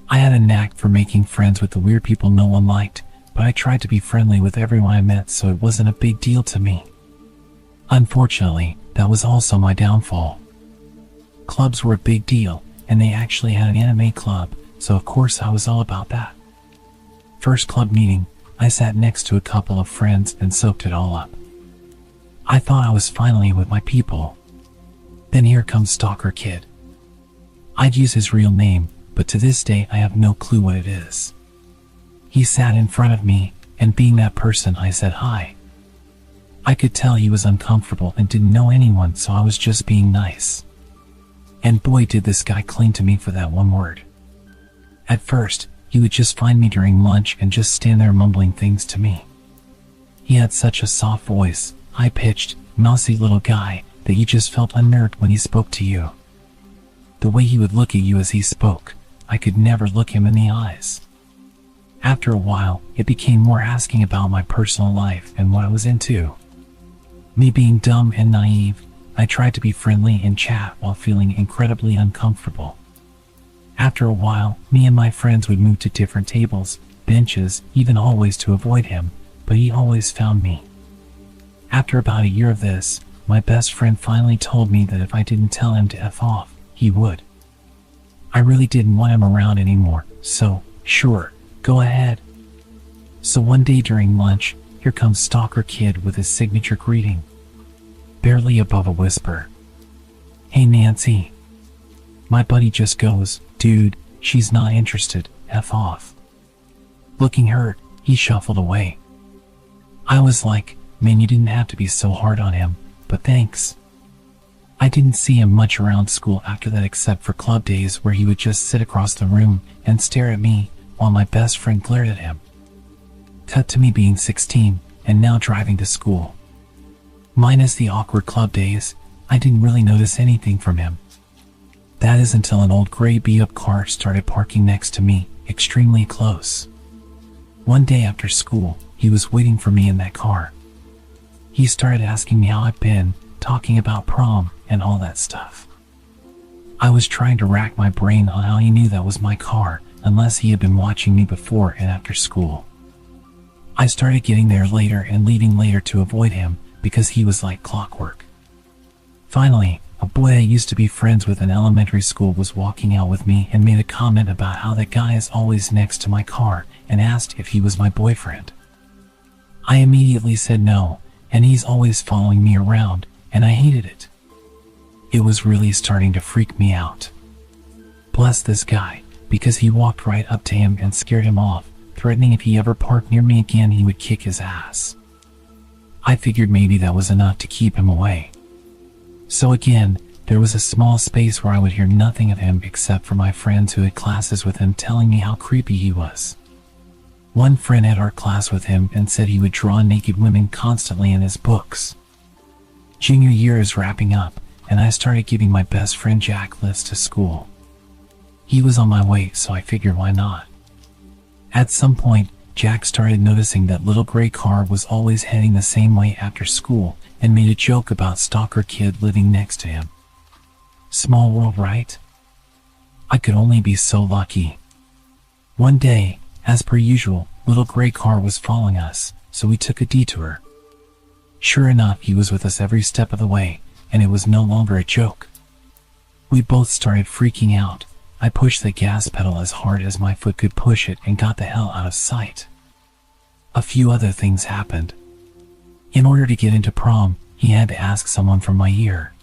I had a knack for making friends with the weird people no one liked, but I tried to be friendly with everyone I met, so it wasn't a big deal to me. Unfortunately, that was also my downfall. Clubs were a big deal, and they actually had an anime club, so of course I was all about that. First club meeting, I sat next to a couple of friends and soaked it all up. I thought I was finally with my people. Then here comes Stalker Kid. I'd use his real name, but to this day I have no clue what it is. He sat in front of me, and being that person, I said hi. I could tell he was uncomfortable and didn't know anyone, so I was just being nice. And boy, did this guy cling to me for that one word. At first, he would just find me during lunch and just stand there mumbling things to me. He had such a soft voice, high-pitched, mousy little guy, that you just felt unnerved when he spoke to you. The way he would look at you as he spoke, I could never look him in the eyes. After a while, it became more asking about my personal life and what I was into. Me being dumb and naive, I tried to be friendly and chat while feeling incredibly uncomfortable. After a while, me and my friends would move to different tables, benches, even hallways to avoid him, but he always found me. After about a year of this, my best friend finally told me that if I didn't tell him to F off, he would. I really didn't want him around anymore, so, sure, go ahead. So one day during lunch, here comes Stalker Kid with his signature greeting. Barely above a whisper. Hey Nancy. My buddy just goes, dude, she's not interested, F off. Looking hurt, he shuffled away. I was like, man, you didn't have to be so hard on him, but thanks. I didn't see him much around school after that except for club days where he would just sit across the room and stare at me while my best friend glared at him. Cut to me being 16 and now driving to school. Minus the awkward club days, I didn't really notice anything from him. That is until an old gray beat-up car started parking next to me, extremely close. One day after school, he was waiting for me in that car. He started asking me how I've been, talking about prom and all that stuff. I was trying to rack my brain on how he knew that was my car, unless he had been watching me before and after school. I started getting there later and leaving later to avoid him, because he was like clockwork. Finally, a boy I used to be friends with in elementary school was walking out with me and made a comment about how that guy is always next to my car and asked if he was my boyfriend. I immediately said no, and he's always following me around, and I hated it. It was really starting to freak me out. Bless this guy, because he walked right up to him and scared him off, threatening if he ever parked near me again he would kick his ass. I figured maybe that was enough to keep him away. So again, there was a small space where I would hear nothing of him except for my friends who had classes with him telling me how creepy he was. One friend had art class with him and said he would draw naked women constantly in his books. Junior year is wrapping up, and I started giving my best friend Jack lifts to school. He was on my way, so I figured why not. At some point, Jack started noticing that little gray car was always heading the same way after school and made a joke about Stalker Kid living next to him. Small world, right? I could only be so lucky. One day, as per usual, little gray car was following us, so we took a detour. Sure enough, he was with us every step of the way, and it was no longer a joke. We both started freaking out, I pushed the gas pedal as hard as my foot could push it and got the hell out of sight. A few other things happened. In order to get into prom, he had to ask someone from my year.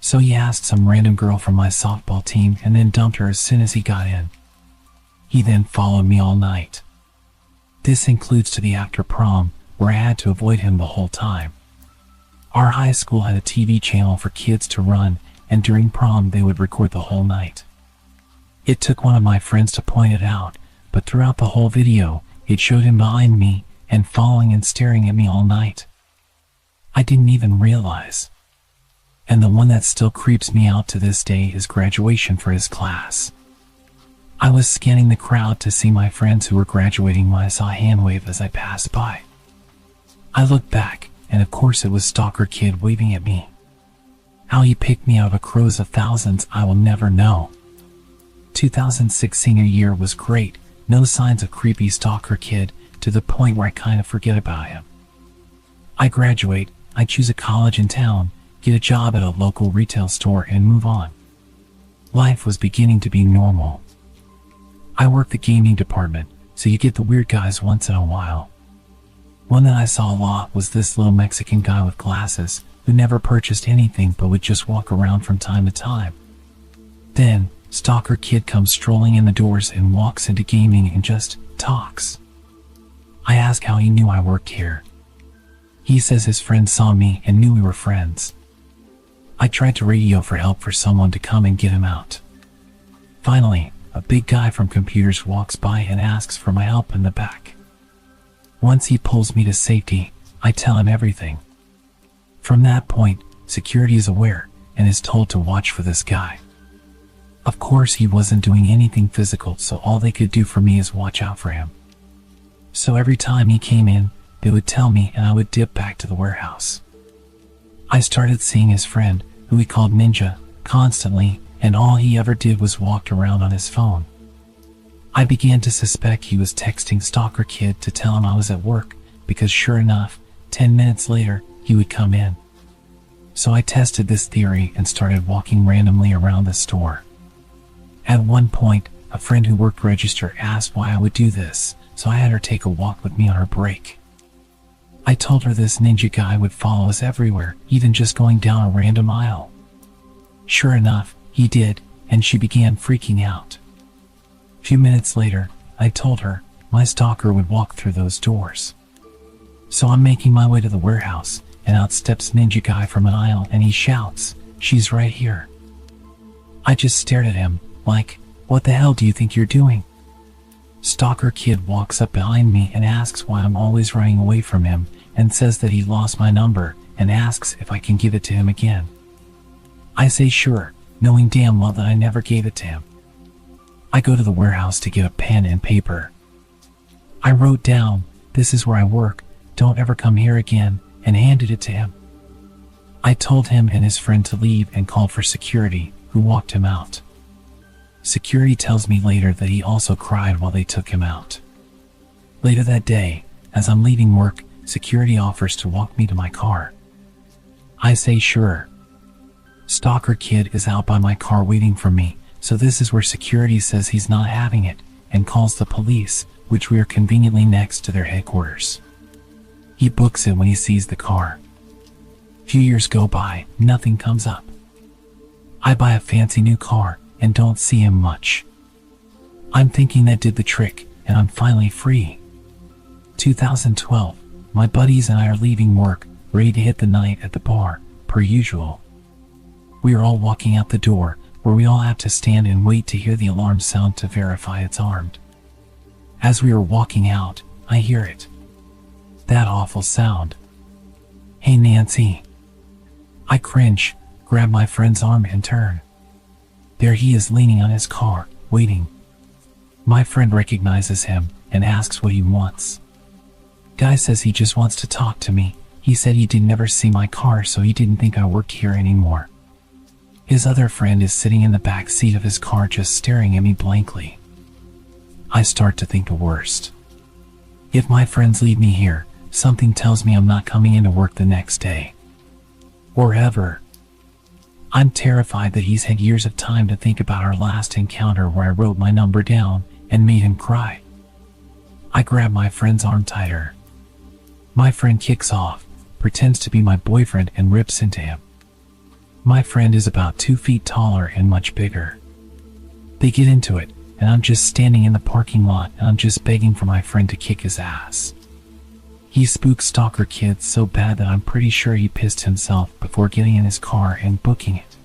So he asked some random girl from my softball team and then dumped her as soon as he got in. He then followed me all night. This includes to the after prom, where I had to avoid him the whole time. Our high school had a TV channel for kids to run, and during prom they would record the whole night. It took one of my friends to point it out, but throughout the whole video, it showed him behind me and following and staring at me all night. I didn't even realize. And the one that still creeps me out to this day is graduation for his class. I was scanning the crowd to see my friends who were graduating when I saw a hand wave as I passed by. I looked back, and of course it was Stalker Kid waving at me. How he picked me out of a crowd of thousands I will never know. 2006 senior year was great, no signs of creepy Stalker Kid, to the point where I kind of forget about him. I graduate, I choose a college in town, get a job at a local retail store and move on. Life was beginning to be normal. I work the gaming department, so you get the weird guys once in a while. One that I saw a lot was this little Mexican guy with glasses who never purchased anything but would just walk around from time to time. Then, Stalker Kid comes strolling in the doors and walks into gaming and just talks. I ask how he knew I worked here. He says his friend saw me and knew we were friends. I tried to radio for help for someone to come and get him out. Finally, a big guy from computers walks by and asks for my help in the back. Once he pulls me to safety, I tell him everything. From that point, security is aware and is told to watch for this guy. Of course, he wasn't doing anything physical, so all they could do for me is watch out for him. So every time he came in, they would tell me and I would dip back to the warehouse. I started seeing his friend, who he called Ninja, constantly, and all he ever did was walked around on his phone. I began to suspect he was texting Stalker Kid to tell him I was at work, because sure enough, 10 minutes later, he would come in. So I tested this theory and started walking randomly around the store. At one point, a friend who worked register asked why I would do this, so I had her take a walk with me on her break. I told her this ninja guy would follow us everywhere, even just going down a random aisle. Sure enough, he did, and she began freaking out. A few minutes later, I told her my stalker would walk through those doors. So I'm making my way to the warehouse, and out steps Ninja Guy from an aisle and he shouts, "She's right here." I just stared at him, like, what the hell do you think you're doing? Stalker Kid walks up behind me and asks why I'm always running away from him, and says that he lost my number and asks if I can give it to him again. I say sure, knowing damn well that I never gave it to him. I go to the warehouse to get a pen and paper. I wrote down, "This is where I work, don't ever come here again," and handed it to him. I told him and his friend to leave and called for security, who walked him out. Security tells me later that he also cried while they took him out. Later that day, as I'm leaving work, security offers to walk me to my car. I say sure. Stalker Kid is out by my car waiting for me, so this is where security says he's not having it, and calls the police, which we are conveniently next to their headquarters. He books it when he sees the car. Few years go by, nothing comes up. I buy a fancy new car, and don't see him much. I'm thinking that did the trick, and I'm finally free. 2012, my buddies and I are leaving work, ready to hit the night at the bar, per usual. We are all walking out the door, where we all have to stand and wait to hear the alarm sound to verify it's armed. As we are walking out, I hear it. That awful sound. "Hey Nancy." I cringe, grab my friend's arm and turn. There he is leaning on his car, waiting. My friend recognizes him and asks what he wants. Guy says he just wants to talk to me. He said he didn't ever see my car, so he didn't think I worked here anymore. His other friend is sitting in the back seat of his car just staring at me blankly. I start to think the worst. If my friends leave me here, something tells me I'm not coming into work the next day. Or ever. I'm terrified that he's had years of time to think about our last encounter where I wrote my number down and made him cry. I grab my friend's arm tighter. My friend kicks off, pretends to be my boyfriend, and rips into him. My friend is about 2 feet taller and much bigger. They get into it, and I'm just standing in the parking lot and I'm just begging for my friend to kick his ass. He spooks stalker kids so bad that I'm pretty sure he pissed himself before getting in his car and booking it.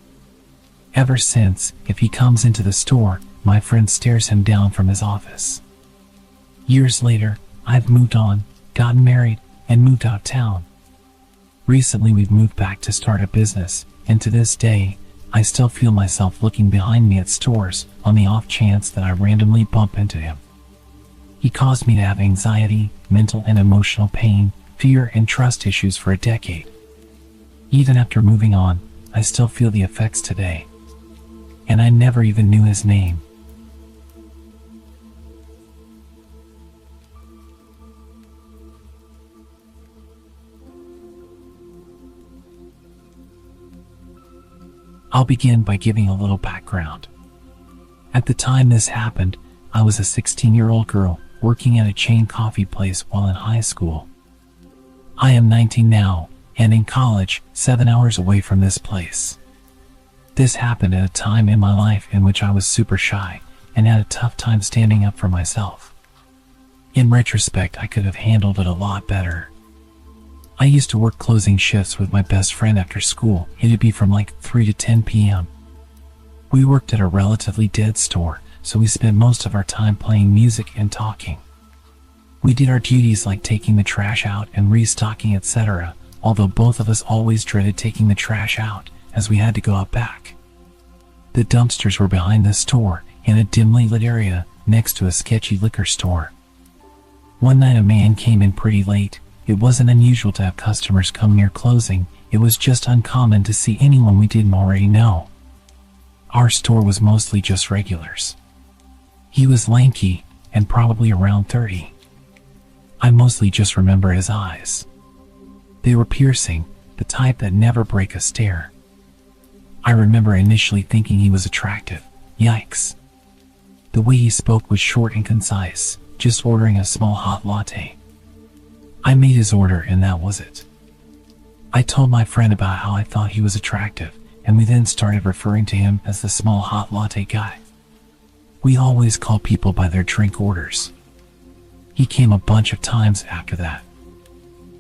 Ever since, if he comes into the store, my friend stares him down from his office. Years later, I've moved on, gotten married, and moved out of town. Recently we've moved back to start a business, and to this day, I still feel myself looking behind me at stores on the off chance that I randomly bump into him. He caused me to have anxiety, mental and emotional pain, fear and trust issues for a decade. Even after moving on, I still feel the effects today. And I never even knew his name. I'll begin by giving a little background. At the time this happened, I was a 16-year-old girl working at a chain coffee place while in high school. I am 19 now, and in college, 7 hours away from this place. This happened at a time in my life in which I was super shy and had a tough time standing up for myself. In retrospect, I could have handled it a lot better. I used to work closing shifts with my best friend after school. It'd be from like 3 to 10 p.m. We worked at a relatively dead store, so we spent most of our time playing music and talking. We did our duties like taking the trash out and restocking, etc., although both of us always dreaded taking the trash out, as we had to go out back. The dumpsters were behind the store, in a dimly lit area, next to a sketchy liquor store. One night a man came in pretty late. It wasn't unusual to have customers come near closing, it was just uncommon to see anyone we didn't already know. Our store was mostly just regulars. He was lanky, and probably around 30. I mostly just remember his eyes. They were piercing, the type that never break a stare. I remember initially thinking he was attractive. Yikes. The way he spoke was short and concise, just ordering a small hot latte. I made his order and that was it. I told my friend about how I thought he was attractive, and we then started referring to him as the small hot latte guy. We always call people by their drink orders. He came a bunch of times after that.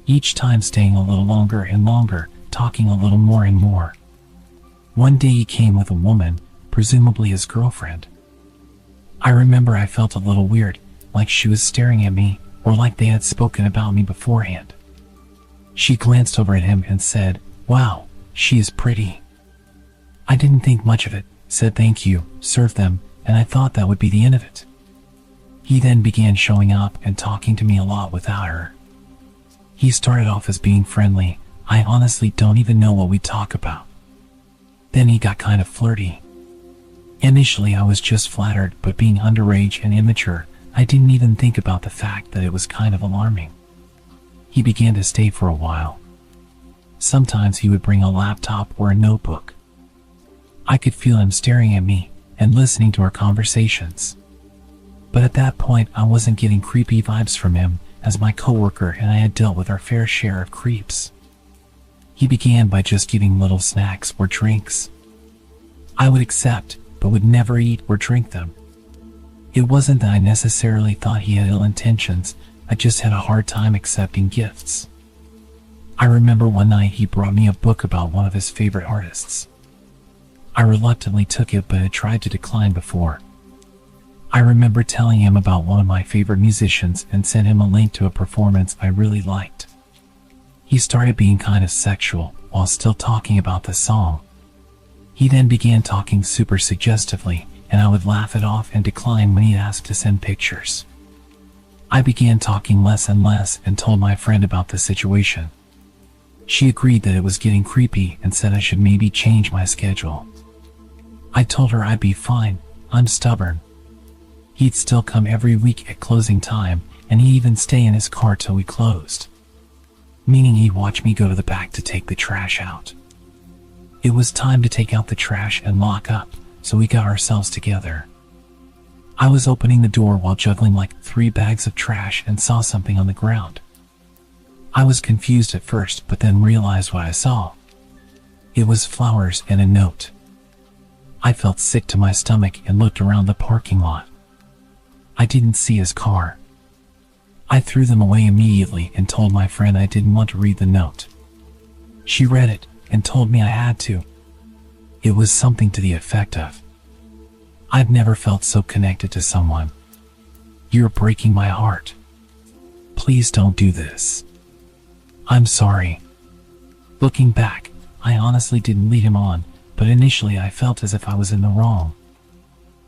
Each time staying a little longer and longer, talking a little more and more. One day he came with a woman, presumably his girlfriend. I remember I felt a little weird, like she was staring at me, or like they had spoken about me beforehand. She glanced over at him and said, "Wow, she is pretty." I didn't think much of it, said thank you, served them, and I thought that would be the end of it. He then began showing up and talking to me a lot without her. He started off as being friendly. I honestly don't even know what we'd talk about. Then he got kind of flirty. Initially I was just flattered, but being underage and immature, I didn't even think about the fact that it was kind of alarming. He began to stay for a while. Sometimes he would bring a laptop or a notebook. I could feel him staring at me and listening to our conversations. But at that point I wasn't getting creepy vibes from him, as my coworker and I had dealt with our fair share of creeps. He began by just giving little snacks or drinks. I would accept, but would never eat or drink them. It wasn't that I necessarily thought he had ill intentions, I just had a hard time accepting gifts. I remember one night he brought me a book about one of his favorite artists. I reluctantly took it, but had tried to decline before. I remember telling him about one of my favorite musicians and sent him a link to a performance I really liked. He started being kind of sexual while still talking about the song. He then began talking super suggestively, and I would laugh it off and decline when he asked to send pictures. I began talking less and less and told my friend about the situation. She agreed that it was getting creepy and said I should maybe change my schedule. I told her I'd be fine, I'm stubborn. He'd still come every week at closing time, and he'd even stay in his car till we closed. Meaning he'd watch me go to the back to take the trash out. It It was time to take out the trash and lock up, so we got ourselves together. I was opening the door while juggling like 3 bags of trash and saw something on the ground. I was confused at first, but then realized what I saw. It was flowers and a note. I felt sick to my stomach and looked around the parking lot. I didn't see his car. I threw them away immediately and told my friend I didn't want to read the note. She read it and told me I had to. It was something to the effect of, "I've never felt so connected to someone. You're breaking my heart. Please don't do this. I'm sorry." Looking back, I honestly didn't lead him on, but initially I felt as if I was in the wrong.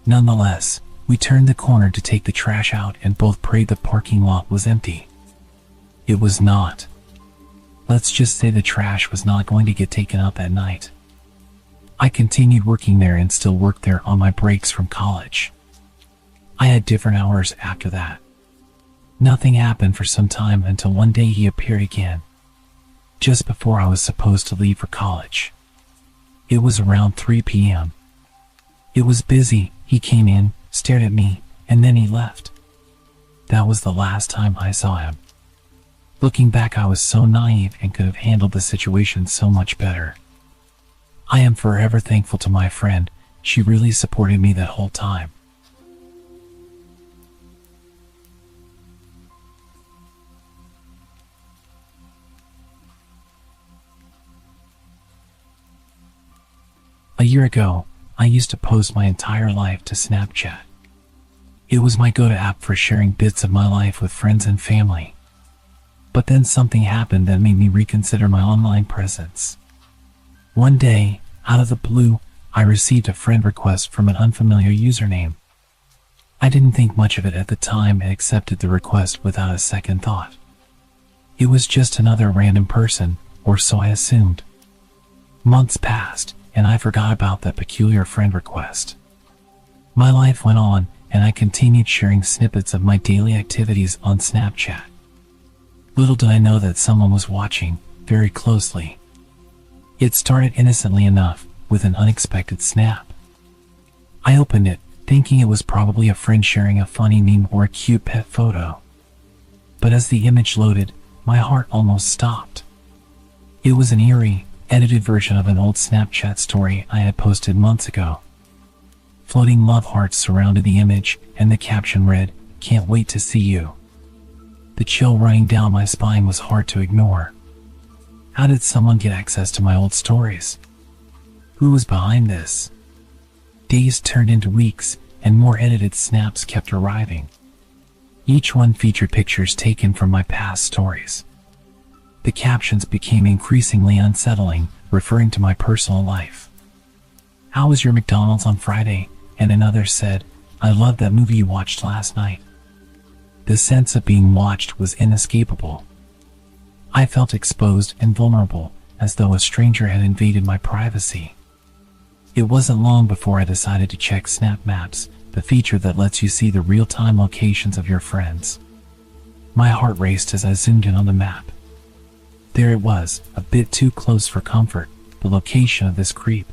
Nonetheless, we turned the corner to take the trash out and both prayed the parking lot was empty. It was not. Let's just say the trash was not going to get taken out that night. I continued working there and still worked there on my breaks from college. I had different hours after that. Nothing happened for some time until one day he appeared again, just before I was supposed to leave for college. It was around 3 p.m. It was busy. He came in, stared at me, and then he left. That was the last time I saw him. Looking back, I was so naive and could have handled the situation so much better. I am forever thankful to my friend. She really supported me that whole time. A year ago, I used to post my entire life to Snapchat. It was my go-to app for sharing bits of my life with friends and family. But then something happened that made me reconsider my online presence. One day, out of the blue, I received a friend request from an unfamiliar username. I didn't think much of it at the time and accepted the request without a second thought. It was just another random person, or so I assumed. Months passed, and I forgot about that peculiar friend request. My life went on, and I continued sharing snippets of my daily activities on Snapchat. Little did I know that someone was watching very closely. It started innocently enough, with an unexpected snap. I opened it, thinking it was probably a friend sharing a funny meme or a cute pet photo. But as the image loaded, my heart almost stopped. It was an eerie, edited version of an old Snapchat story I had posted months ago. Floating love hearts surrounded the image, and the caption read, "Can't wait to see you." The chill running down my spine was hard to ignore. How did someone get access to my old stories? Who was behind this? Days turned into weeks, and more edited snaps kept arriving. Each one featured pictures taken from my past stories. The captions became increasingly unsettling, referring to my personal life. "How was your McDonald's on Friday?" And another said, "I loved that movie you watched last night." The sense of being watched was inescapable. I felt exposed and vulnerable, as though a stranger had invaded my privacy. It wasn't long before I decided to check Snap Maps, the feature that lets you see the real-time locations of your friends. My heart raced as I zoomed in on the map. There it was, a bit too close for comfort, the location of this creep.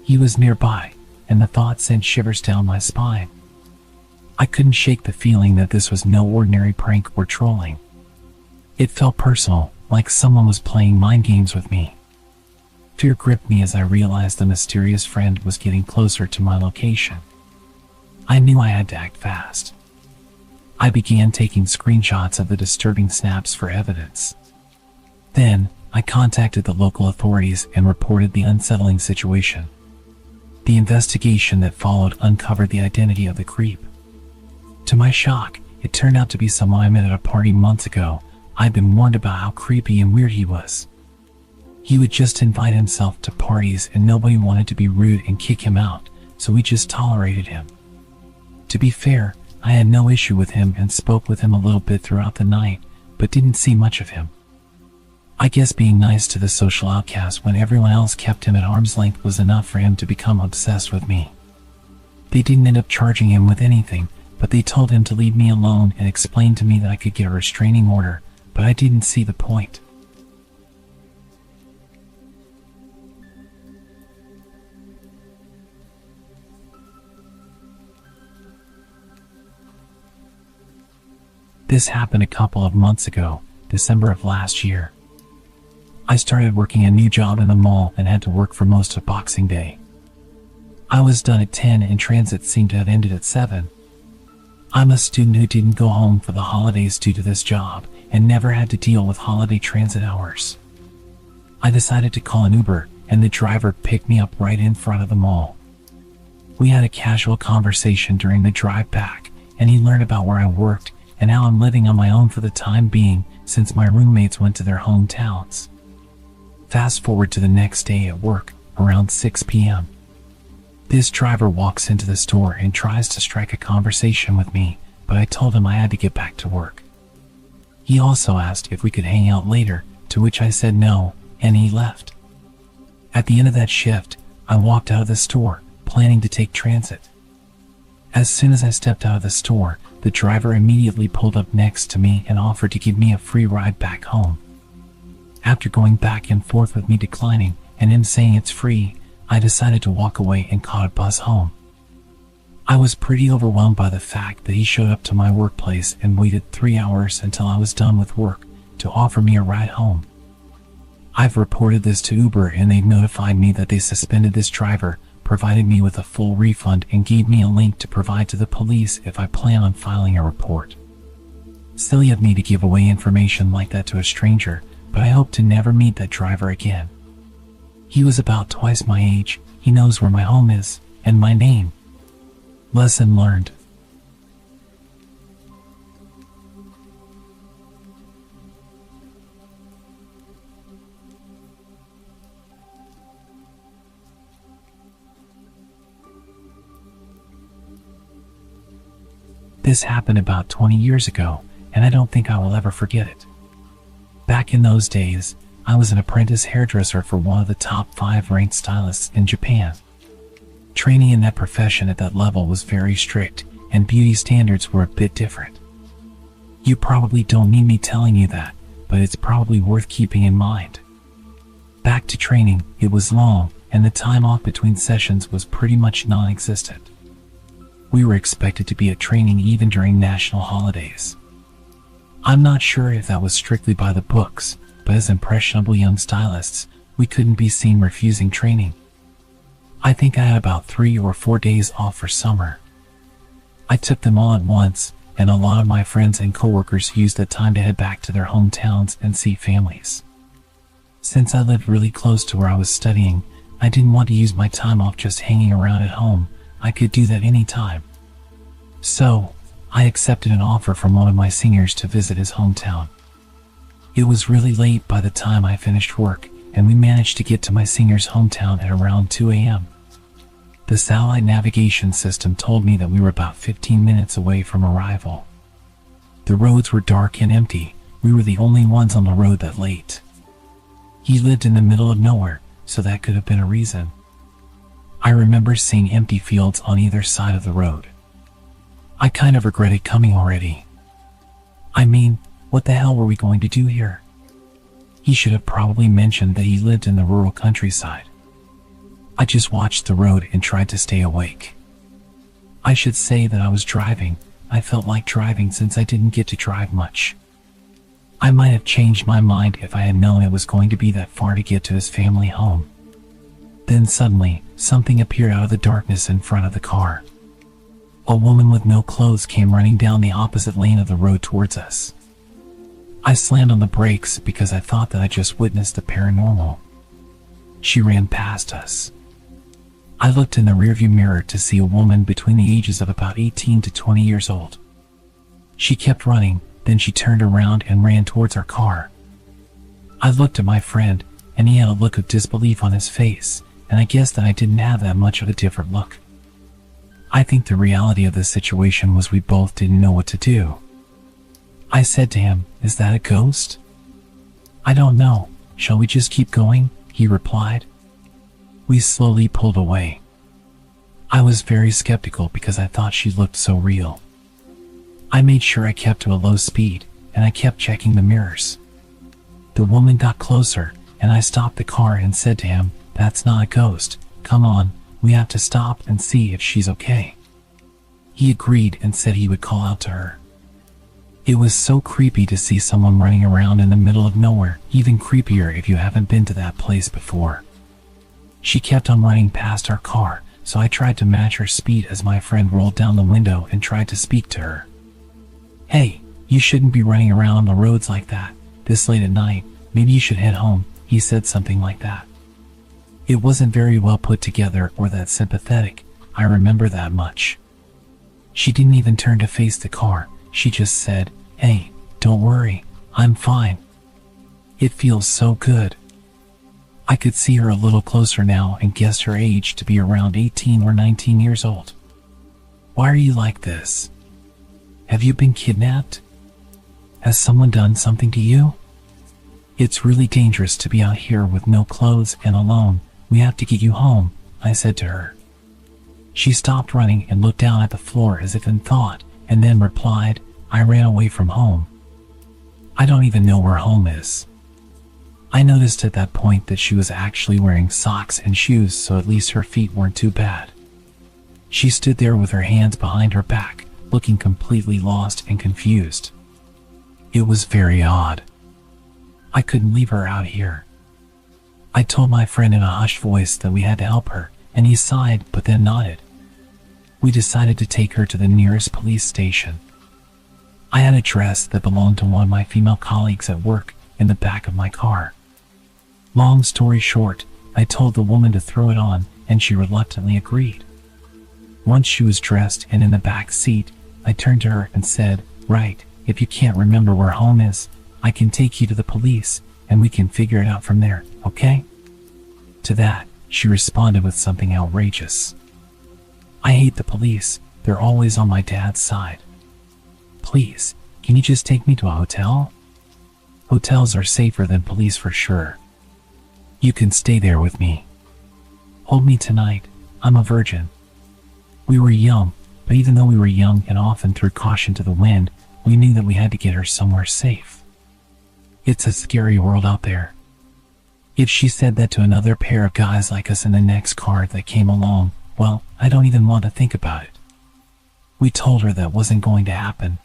He was nearby, and the thought sent shivers down my spine. I couldn't shake the feeling that this was no ordinary prank or trolling. It felt personal, like someone was playing mind games with me. Fear gripped me as I realized the mysterious friend was getting closer to my location. I knew I had to act fast. I began taking screenshots of the disturbing snaps for evidence. Then, I contacted the local authorities and reported the unsettling situation. The investigation that followed uncovered the identity of the creep. To my shock, it turned out to be someone I met at a party months ago. I'd been warned about how creepy and weird he was. He would just invite himself to parties and nobody wanted to be rude and kick him out, so we just tolerated him. To be fair, I had no issue with him and spoke with him a little bit throughout the night, but didn't see much of him. I guess being nice to the social outcast when everyone else kept him at arm's length was enough for him to become obsessed with me. They didn't end up charging him with anything, but they told him to leave me alone and explained to me that I could get a restraining order, but I didn't see the point. This happened a couple of months ago, December of last year. I started working a new job in the mall and had to work for most of Boxing Day. I was done at 10 and transit seemed to have ended at 7. I'm a student who didn't go home for the holidays due to this job and never had to deal with holiday transit hours. I decided to call an Uber, and the driver picked me up right in front of the mall. We had a casual conversation during the drive back, and he learned about where I worked and how I'm living on my own for the time being since my roommates went to their hometowns. Fast forward to the next day at work, around 6 p.m. This driver walks into the store and tries to strike a conversation with me, but I told him I had to get back to work. He also asked if we could hang out later, to which I said no, and he left. At the end of that shift, I walked out of the store, planning to take transit. As soon as I stepped out of the store, the driver immediately pulled up next to me and offered to give me a free ride back home. After going back and forth with me declining and him saying it's free, I decided to walk away and caught a bus home. I was pretty overwhelmed by the fact that he showed up to my workplace and waited 3 hours until I was done with work to offer me a ride home. I've reported this to Uber and they notified me that they suspended this driver, provided me with a full refund, and gave me a link to provide to the police if I plan on filing a report. Silly of me to give away information like that to a stranger, but I hope to never meet that driver again. He was about twice my age, he knows where my home is, and my name. Lesson learned. This happened about 20 years ago, and I don't think I will ever forget it. Back in those days, I was an apprentice hairdresser for one of the top 5 ranked stylists in Japan. Training in that profession at that level was very strict, and beauty standards were a bit different. You probably don't need me telling you that, but it's probably worth keeping in mind. Back to training, it was long, and the time off between sessions was pretty much non-existent. We were expected to be at training even during national holidays. I'm not sure if that was strictly by the books, but as impressionable young stylists, we couldn't be seen refusing training. I think I had about 3 or 4 days off for summer. I took them all at once, and a lot of my friends and coworkers used that time to head back to their hometowns and see families. Since I lived really close to where I was studying, I didn't want to use my time off just hanging around at home. I could do that anytime. So, I accepted an offer from one of my seniors to visit his hometown. It was really late by the time I finished work, and we managed to get to my senior's hometown at around 2 a.m. The satellite navigation system told me that we were about 15 minutes away from arrival. The roads were dark and empty. We were the only ones on the road that late. He lived in the middle of nowhere, so that could have been a reason. I remember seeing empty fields on either side of the road. I kind of regretted coming already. I mean, what the hell were we going to do here? He should have probably mentioned that he lived in the rural countryside. I just watched the road and tried to stay awake. I should say that I was driving. I felt like driving since I didn't get to drive much. I might have changed my mind if I had known it was going to be that far to get to his family home. Then suddenly, something appeared out of the darkness in front of the car. A woman with no clothes came running down the opposite lane of the road towards us. I slammed on the brakes because I thought that I just witnessed the paranormal. She ran past us. I looked in the rearview mirror to see a woman between the ages of about 18 to 20 years old. She kept running, then she turned around and ran towards our car. I looked at my friend, and he had a look of disbelief on his face, and I guessed that I didn't have that much of a different look. I think the reality of the situation was we both didn't know what to do. I said to him, "Is that a ghost?" "I don't know. Shall we just keep going?" he replied. We slowly pulled away. I was very skeptical because I thought she looked so real. I made sure I kept to a low speed, and I kept checking the mirrors. The woman got closer, and I stopped the car and said to him, "That's not a ghost. Come on, we have to stop and see if she's okay." He agreed and said he would call out to her. It was so creepy to see someone running around in the middle of nowhere, even creepier if you haven't been to that place before. She kept on running past our car, so I tried to match her speed as my friend rolled down the window and tried to speak to her. "Hey, you shouldn't be running around on the roads like that, this late at night. Maybe you should head home," he said something like that. It wasn't very well put together or that sympathetic, I remember that much. She didn't even turn to face the car, she just said, "Hey, don't worry, I'm fine." It feels so good. I could see her a little closer now and guessed her age to be around 18 or 19 years old. "Why are you like this? Have you been kidnapped? Has someone done something to you? It's really dangerous to be out here with no clothes and alone. We have to get you home," I said to her. She stopped running and looked down at the floor as if in thought, and then replied, "I ran away from home. I don't even know where home is." I noticed at that point that she was actually wearing socks and shoes, so at least her feet weren't too bad. She stood there with her hands behind her back, looking completely lost and confused. It was very odd. I couldn't leave her out here. I told my friend in a hushed voice that we had to help her, and he sighed but then nodded. We decided to take her to the nearest police station. I had a dress that belonged to one of my female colleagues at work in the back of my car. Long story short, I told the woman to throw it on, and she reluctantly agreed. Once she was dressed and in the back seat, I turned to her and said, "Right, if you can't remember where home is, I can take you to the police, and we can figure it out from there, okay?" To that, she responded with something outrageous. "I hate the police. They're always on my dad's side. Please, can you just take me to a hotel? Hotels are safer than police for sure. You can stay there with me. Hold me tonight. I'm a virgin." We were young, but even though we were young and often threw caution to the wind, we knew that we had to get her somewhere safe. It's a scary world out there. If she said that to another pair of guys like us in the next car that came along, well, I don't even want to think about it. We told her that wasn't going to happen.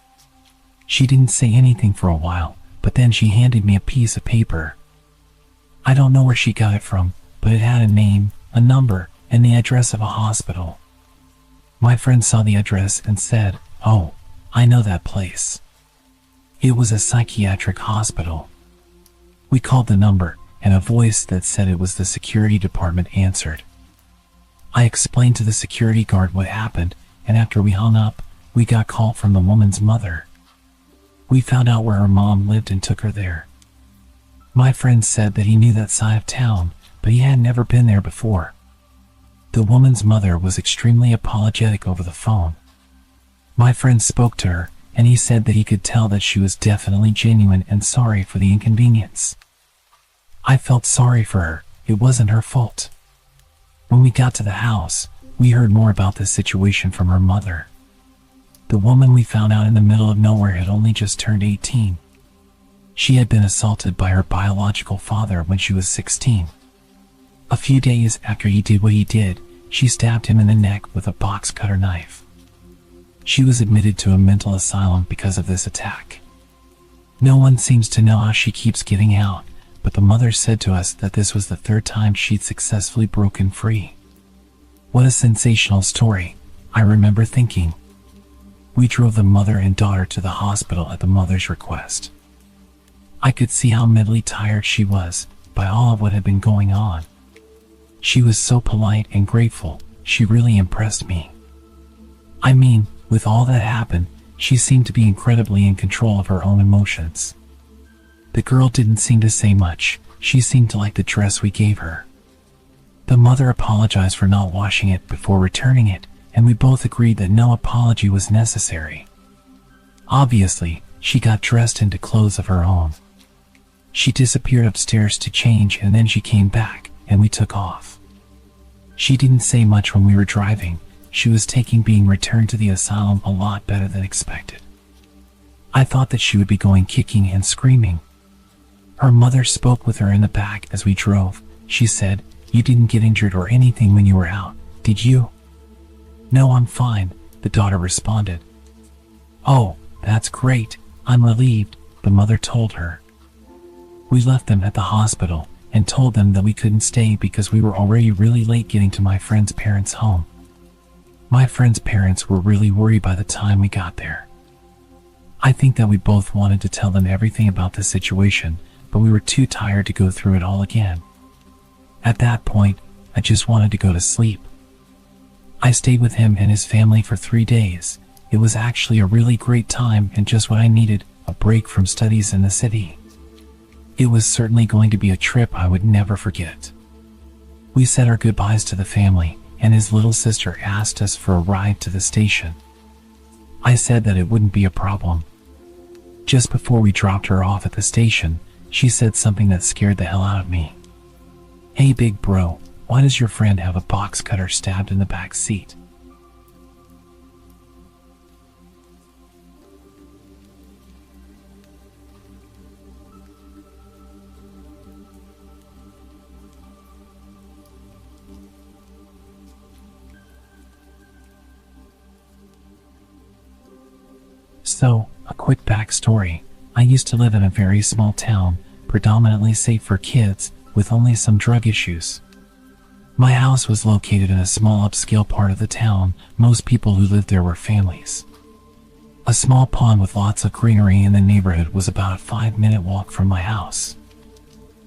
She didn't say anything for a while, but then she handed me a piece of paper. I don't know where she got it from, but it had a name, a number, and the address of a hospital. My friend saw the address and said, "Oh, I know that place." It was a psychiatric hospital. We called the number, and a voice that said it was the security department answered. I explained to the security guard what happened, and after we hung up, we got a call from the woman's mother. We found out where her mom lived and took her there. My friend said that he knew that side of town, but he had never been there before. The woman's mother was extremely apologetic over the phone. My friend spoke to her, and he said that he could tell that she was definitely genuine and sorry for the inconvenience. I felt sorry for her. It wasn't her fault. When we got to the house, we heard more about this situation from her mother. The woman we found out in the middle of nowhere had only just turned 18. She had been assaulted by her biological father when she was 16. A few days after he did what he did, she stabbed him in the neck with a box cutter knife. She was admitted to a mental asylum because of this attack. No one seems to know how she keeps getting out, but the mother said to us that this was the third time she'd successfully broken free. What a sensational story, I remember thinking. We drove the mother and daughter to the hospital at the mother's request. I could see how mentally tired she was by all of what had been going on. She was so polite and grateful. She really impressed me. I mean, with all that happened, she seemed to be incredibly in control of her own emotions. The girl didn't seem to say much. She seemed to like the dress we gave her. The mother apologized for not washing it before returning it, and we both agreed that no apology was necessary. Obviously, she got dressed into clothes of her own. She disappeared upstairs to change, and then she came back, and we took off. She didn't say much when we were driving. She was taking being returned to the asylum a lot better than expected. I thought that she would be going kicking and screaming. Her mother spoke with her in the back as we drove. She said, "You didn't get injured or anything when you were out, did you?" "No, I'm fine," the daughter responded. "Oh, that's great. I'm relieved, the mother told her. We left them at the hospital and told them that we couldn't stay because we were already really late getting to my friend's parents' home. My friend's parents were really worried by the time we got there. I think that we both wanted to tell them everything about the situation, but we were too tired to go through it all again. At that point, I just wanted to go to sleep. I stayed with him and his family for 3 days. It was actually a really great time and just what I needed, a break from studies in the city. It was certainly going to be a trip I would never forget. We said our goodbyes to the family, and his little sister asked us for a ride to the station. I said that it wouldn't be a problem. Just before we dropped her off at the station, she said something that scared the hell out of me. "Hey big bro, why does your friend have a box cutter stabbed in the back seat?" So, a quick backstory. I used to live in a very small town, predominantly safe for kids, with only some drug issues. My house was located in a small upscale part of the town. Most people who lived there were families. A small pond with lots of greenery in the neighborhood was about a 5-minute walk from my house.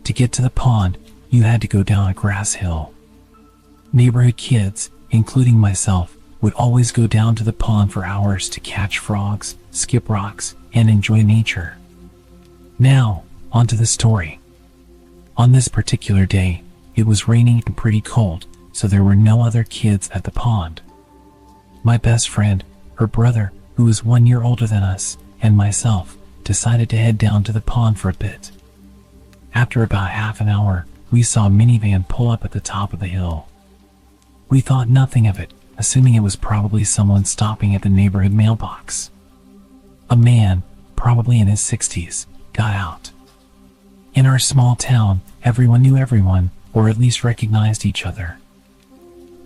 To get to the pond, you had to go down a grass hill. Neighborhood kids, including myself, would always go down to the pond for hours to catch frogs, skip rocks, and enjoy nature. Now, onto the story. On this particular day, it was raining and pretty cold, so there were no other kids at the pond. My best friend, her brother, who was 1 year older than us, and myself, decided to head down to the pond for a bit. After about half an hour, we saw a minivan pull up at the top of the hill. We thought nothing of it, assuming it was probably someone stopping at the neighborhood mailbox. A man, probably in his 60s, got out. In our small town, everyone knew everyone, or at least recognized each other.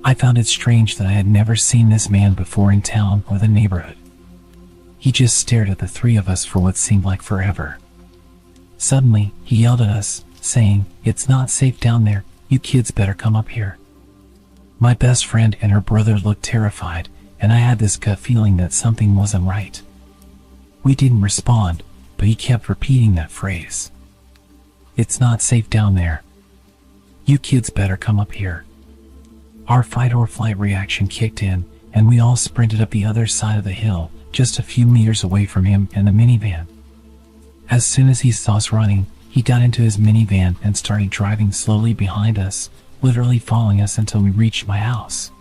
I found it strange that I had never seen this man before in town or the neighborhood. He just stared at the three of us for what seemed like forever. Suddenly, he yelled at us, saying, "It's not safe down there, you kids better come up here." My best friend and her brother looked terrified, and I had this gut feeling that something wasn't right. We didn't respond, but he kept repeating that phrase. "It's not safe down there. You kids better come up here." Our fight or flight reaction kicked in, and we all sprinted up the other side of the hill, just a few meters away from him and the minivan. As soon as he saw us running, he got into his minivan and started driving slowly behind us, literally following us until we reached my house.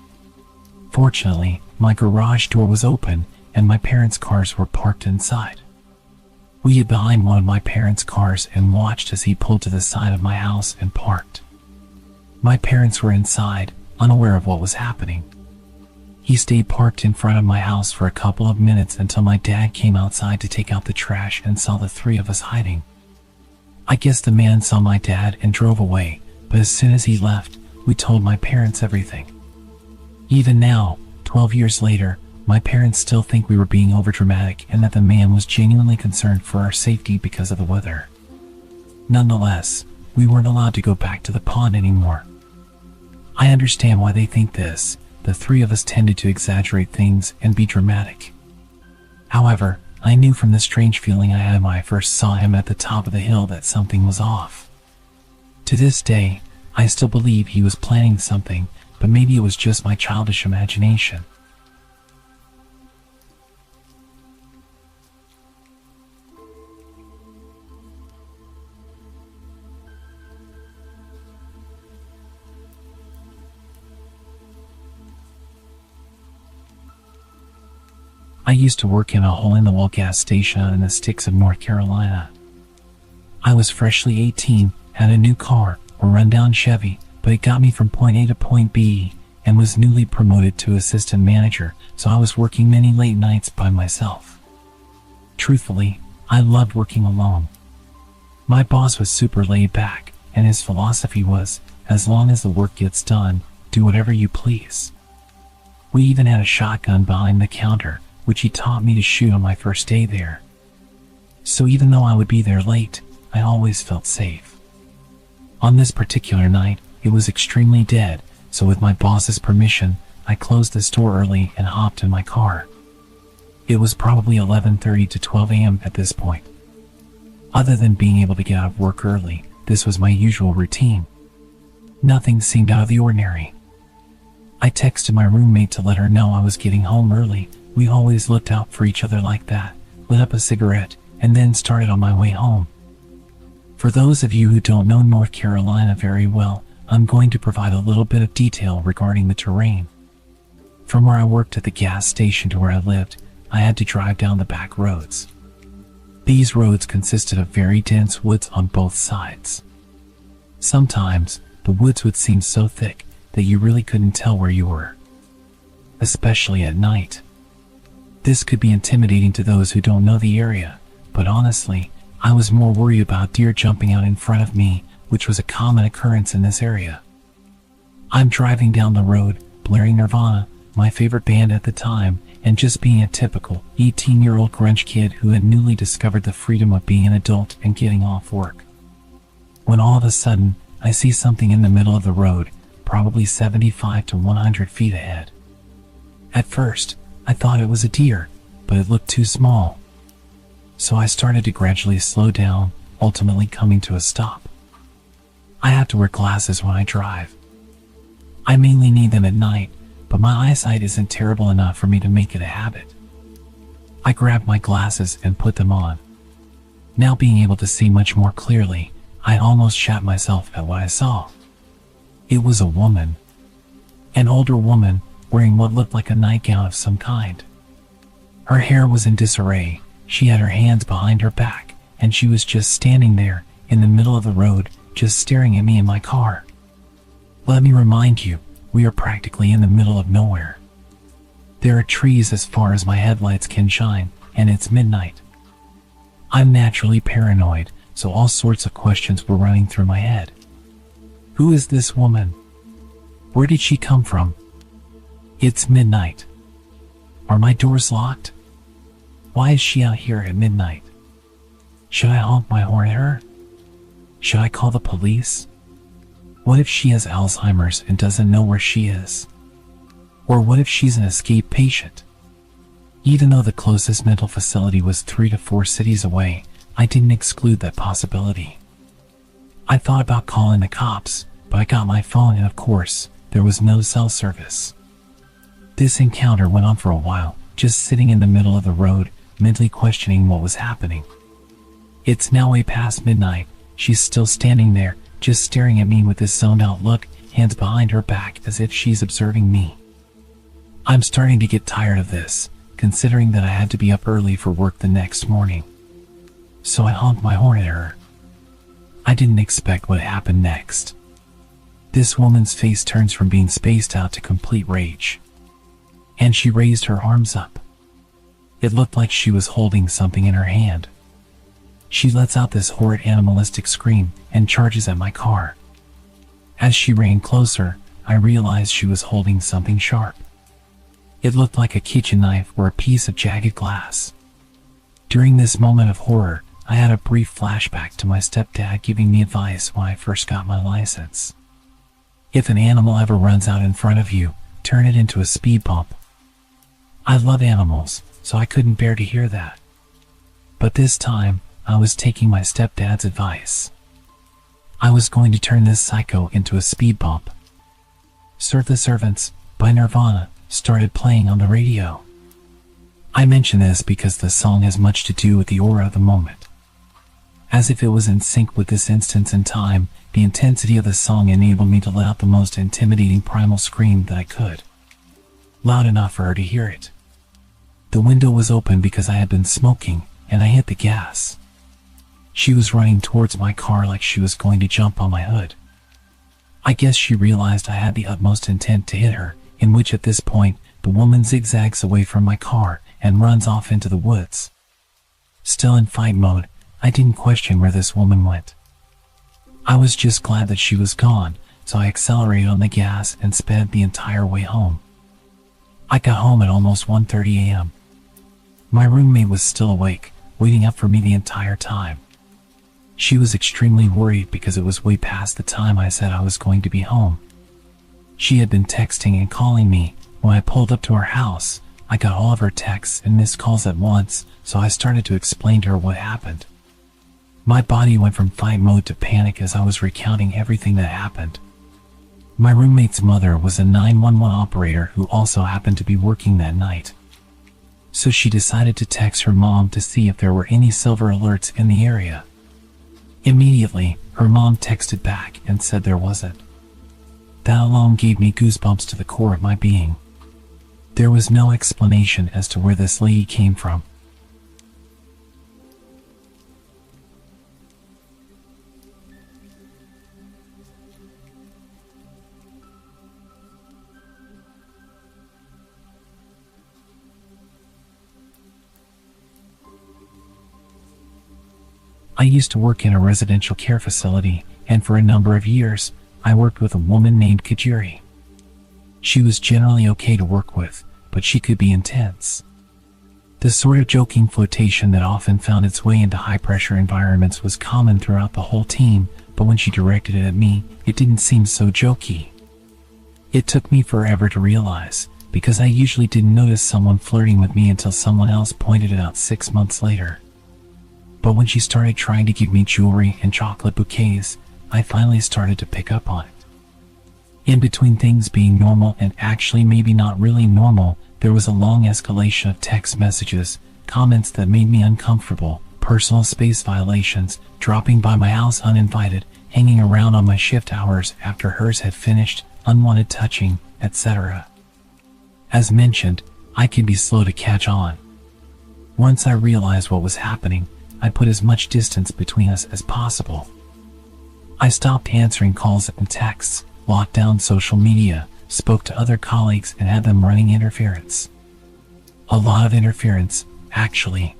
Fortunately, my garage door was open, and my parents' cars were parked inside. We hid behind one of my parents' cars and watched as he pulled to the side of my house and parked. My parents were inside, unaware of what was happening. He stayed parked in front of my house for a couple of minutes until my dad came outside to take out the trash and saw the three of us hiding. I guess the man saw my dad and drove away, but as soon as he left, we told my parents everything. Even now, 12 years later, my parents still think we were being overdramatic and that the man was genuinely concerned for our safety because of the weather. Nonetheless, we weren't allowed to go back to the pond anymore. I understand why they think this. The three of us tended to exaggerate things and be dramatic. However, I knew from the strange feeling I had when I first saw him at the top of the hill that something was off. To this day, I still believe he was planning something, but maybe it was just my childish imagination. I used to work in a hole-in-the-wall gas station in the sticks of North Carolina. I was freshly 18, had a new car, a rundown Chevy, but it got me from point A to point B, and was newly promoted to assistant manager, so I was working many late nights by myself. Truthfully, I loved working alone. My boss was super laid back, and his philosophy was, as long as the work gets done, do whatever you please. We even had a shotgun behind the counter, which he taught me to shoot on my first day there. So even though I would be there late, I always felt safe. On this particular night, it was extremely dead, so with my boss's permission, I closed the store early and hopped in my car. It was probably 11:30 to 12 a.m. at this point. Other than being able to get out of work early, this was my usual routine. Nothing seemed out of the ordinary. I texted my roommate to let her know I was getting home early. We always looked out for each other like that, lit up a cigarette, and then started on my way home. For those of you who don't know North Carolina very well, I'm going to provide a little bit of detail regarding the terrain. From where I worked at the gas station to where I lived, I had to drive down the back roads. These roads consisted of very dense woods on both sides. Sometimes, the woods would seem so thick that you really couldn't tell where you were, especially at night. This could be intimidating to those who don't know the area, but honestly, I was more worried about deer jumping out in front of me, which was a common occurrence in this area. I'm driving down the road, blaring Nirvana, my favorite band at the time, and just being a typical 18-year-old grunge kid who had newly discovered the freedom of being an adult and getting off work. When all of a sudden, I see something in the middle of the road, probably 75 to 100 feet ahead. At first, I thought it was a deer, but it looked too small. So I started to gradually slow down, ultimately coming to a stop. I have to wear glasses when I drive. I mainly need them at night, but my eyesight isn't terrible enough for me to make it a habit. I grabbed my glasses and put them on. Now being able to see much more clearly, I almost shat myself at what I saw. It was a woman. An older woman, wearing what looked like a nightgown of some kind. Her hair was in disarray, she had her hands behind her back, and she was just standing there, in the middle of the road, just staring at me in my car. Let me remind you, we are practically in the middle of nowhere. There are trees as far as my headlights can shine, and it's midnight. I'm naturally paranoid, so all sorts of questions were running through my head. Who is this woman? Where did she come from? It's midnight. Are my doors locked? Why is she out here at midnight? Should I honk my horn at her? Should I call the police? What if she has Alzheimer's and doesn't know where she is? Or what if she's an escape patient? Even though the closest mental facility was 3 to 4 cities away, I didn't exclude that possibility. I thought about calling the cops, but I got my phone and of course, there was no cell service. This encounter went on for a while, just sitting in the middle of the road, mentally questioning what was happening. It's now way past midnight. She's still standing there, just staring at me with this zoned out look, hands behind her back as if she's observing me. I'm starting to get tired of this, considering that I had to be up early for work the next morning. So I honked my horn at her. I didn't expect what happened next. This woman's face turns from being spaced out to complete rage. And she raised her arms up. It looked like she was holding something in her hand. She lets out this horrid animalistic scream and charges at my car. As she ran closer, I realized she was holding something sharp. It looked like a kitchen knife or a piece of jagged glass. During this moment of horror, I had a brief flashback to my stepdad giving me advice when I first got my license. If an animal ever runs out in front of you, turn it into a speed bump. I love animals, so I couldn't bear to hear that. But this time, I was taking my stepdad's advice. I was going to turn this psycho into a speed bump. Serve the Servants by Nirvana started playing on the radio. I mention this because the song has much to do with the aura of the moment. As if it was in sync with this instance in time, the intensity of the song enabled me to let out the most intimidating primal scream that I could. Loud enough for her to hear it. The window was open because I had been smoking, and I hit the gas. She was running towards my car like she was going to jump on my hood. I guess she realized I had the utmost intent to hit her, in which at this point, the woman zigzags away from my car and runs off into the woods. Still in fight mode, I didn't question where this woman went. I was just glad that she was gone, so I accelerated on the gas and sped the entire way home. I got home at almost 1:30 a.m. My roommate was still awake, waiting up for me the entire time. She was extremely worried because it was way past the time I said I was going to be home. She had been texting and calling me. When I pulled up to her house, I got all of her texts and missed calls at once, so I started to explain to her what happened. My body went from fight mode to panic as I was recounting everything that happened. My roommate's mother was a 911 operator who also happened to be working that night. So she decided to text her mom to see if there were any silver alerts in the area. Immediately, her mom texted back and said there wasn't. That alone gave me goosebumps to the core of my being. There was no explanation as to where this lady came from. I used to work in a residential care facility, and for a number of years, I worked with a woman named Kajiri. She was generally okay to work with, but she could be intense. The sort of joking flirtation that often found its way into high-pressure environments was common throughout the whole team, but when she directed it at me, it didn't seem so jokey. It took me forever to realize, because I usually didn't notice someone flirting with me until someone else pointed it out 6 months later. But when she started trying to give me jewelry and chocolate bouquets, I finally started to pick up on it. In between things being normal and actually maybe not really normal, there was a long escalation of text messages, comments that made me uncomfortable, personal space violations, dropping by my house uninvited, hanging around on my shift hours after hers had finished, unwanted touching, etc. As mentioned, I could be slow to catch on. Once I realized what was happening, I put as much distance between us as possible. I stopped answering calls and texts, locked down social media, spoke to other colleagues and had them running interference. A lot of interference, actually.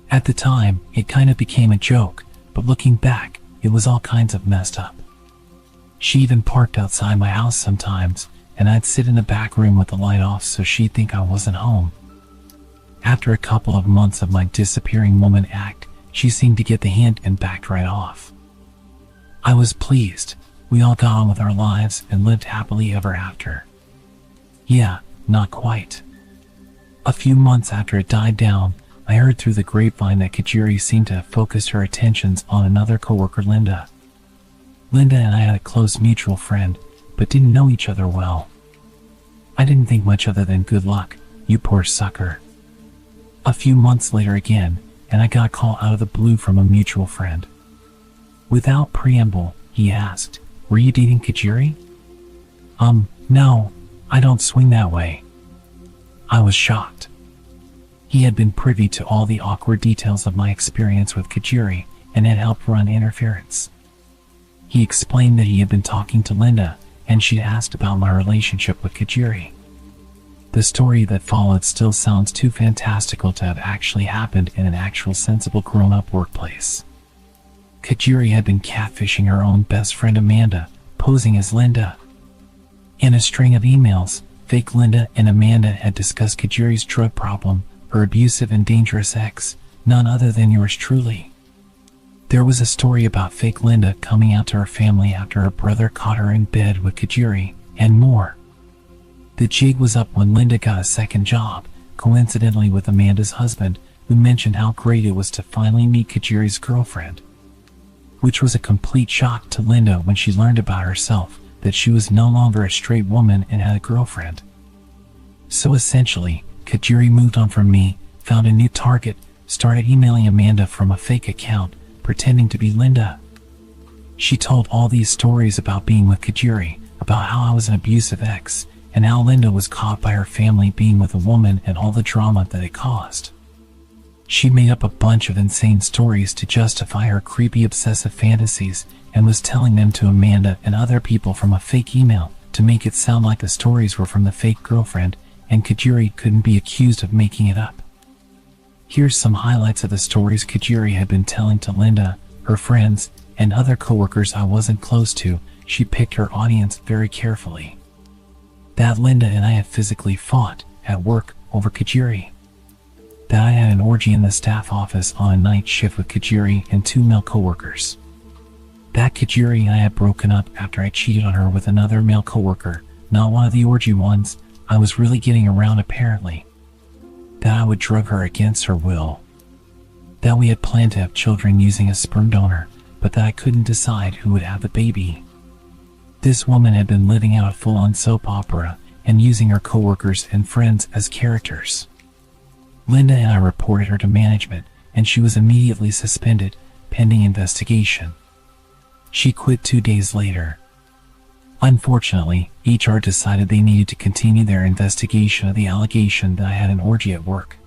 At the time, it kind of became a joke, but looking back, it was all kinds of messed up. She even parked outside my house sometimes, and I'd sit in the back room with the light off so she'd think I wasn't home. After a couple of months of my disappearing woman act, she seemed to get the hint and backed right off. I was pleased. We all got on with our lives and lived happily ever after. Yeah, not quite. A few months after it died down, I heard through the grapevine that Kajiri seemed to have focused her attentions on another coworker, Linda. Linda and I had a close mutual friend, but didn't know each other well. I didn't think much other than good luck, you poor sucker. A few months later again, and I got a call out of the blue from a mutual friend. Without preamble, he asked, "Were you dating Kajiri?" No, I don't swing that way. I was shocked. He had been privy to all the awkward details of my experience with Kajiri and had helped run interference. He explained that he had been talking to Linda, and she'd asked about my relationship with Kajiri. The story that followed still sounds too fantastical to have actually happened in an actual sensible grown-up workplace. Kajiri had been catfishing her own best friend Amanda, posing as Linda. In a string of emails, fake Linda and Amanda had discussed Kajiri's drug problem, her abusive and dangerous ex, none other than yours truly. There was a story about fake Linda coming out to her family after her brother caught her in bed with Kajiri, and more. The jig was up when Linda got a second job, coincidentally with Amanda's husband, who mentioned how great it was to finally meet Kajiri's girlfriend. Which was a complete shock to Linda when she learned about herself, that she was no longer a straight woman and had a girlfriend. So essentially, Kajiri moved on from me, found a new target, started emailing Amanda from a fake account, pretending to be Linda. She told all these stories about being with Kajiri, about how I was an abusive ex, and how Linda was caught by her family being with a woman and all the drama that it caused. She made up a bunch of insane stories to justify her creepy obsessive fantasies and was telling them to Amanda and other people from a fake email to make it sound like the stories were from the fake girlfriend and Kajiri couldn't be accused of making it up. Here's some highlights of the stories Kajiri had been telling to Linda, her friends, and other coworkers I wasn't close to. She picked her audience very carefully. That Linda and I had physically fought at work over Kajiri. that I had an orgy in the staff office on a night shift with Kajiri and 2 male coworkers. That Kajiri and I had broken up after I cheated on her with another male coworker, not one of the orgy ones. I was really getting around apparently. That I would drug her against her will. That we had planned to have children using a sperm donor, but that I couldn't decide who would have the baby. This woman had been living out a full-on soap opera and using her coworkers and friends as characters. Linda and I reported her to management, and she was immediately suspended, pending investigation. She quit 2 days later. Unfortunately, HR decided they needed to continue their investigation of the allegation that I had an orgy at work,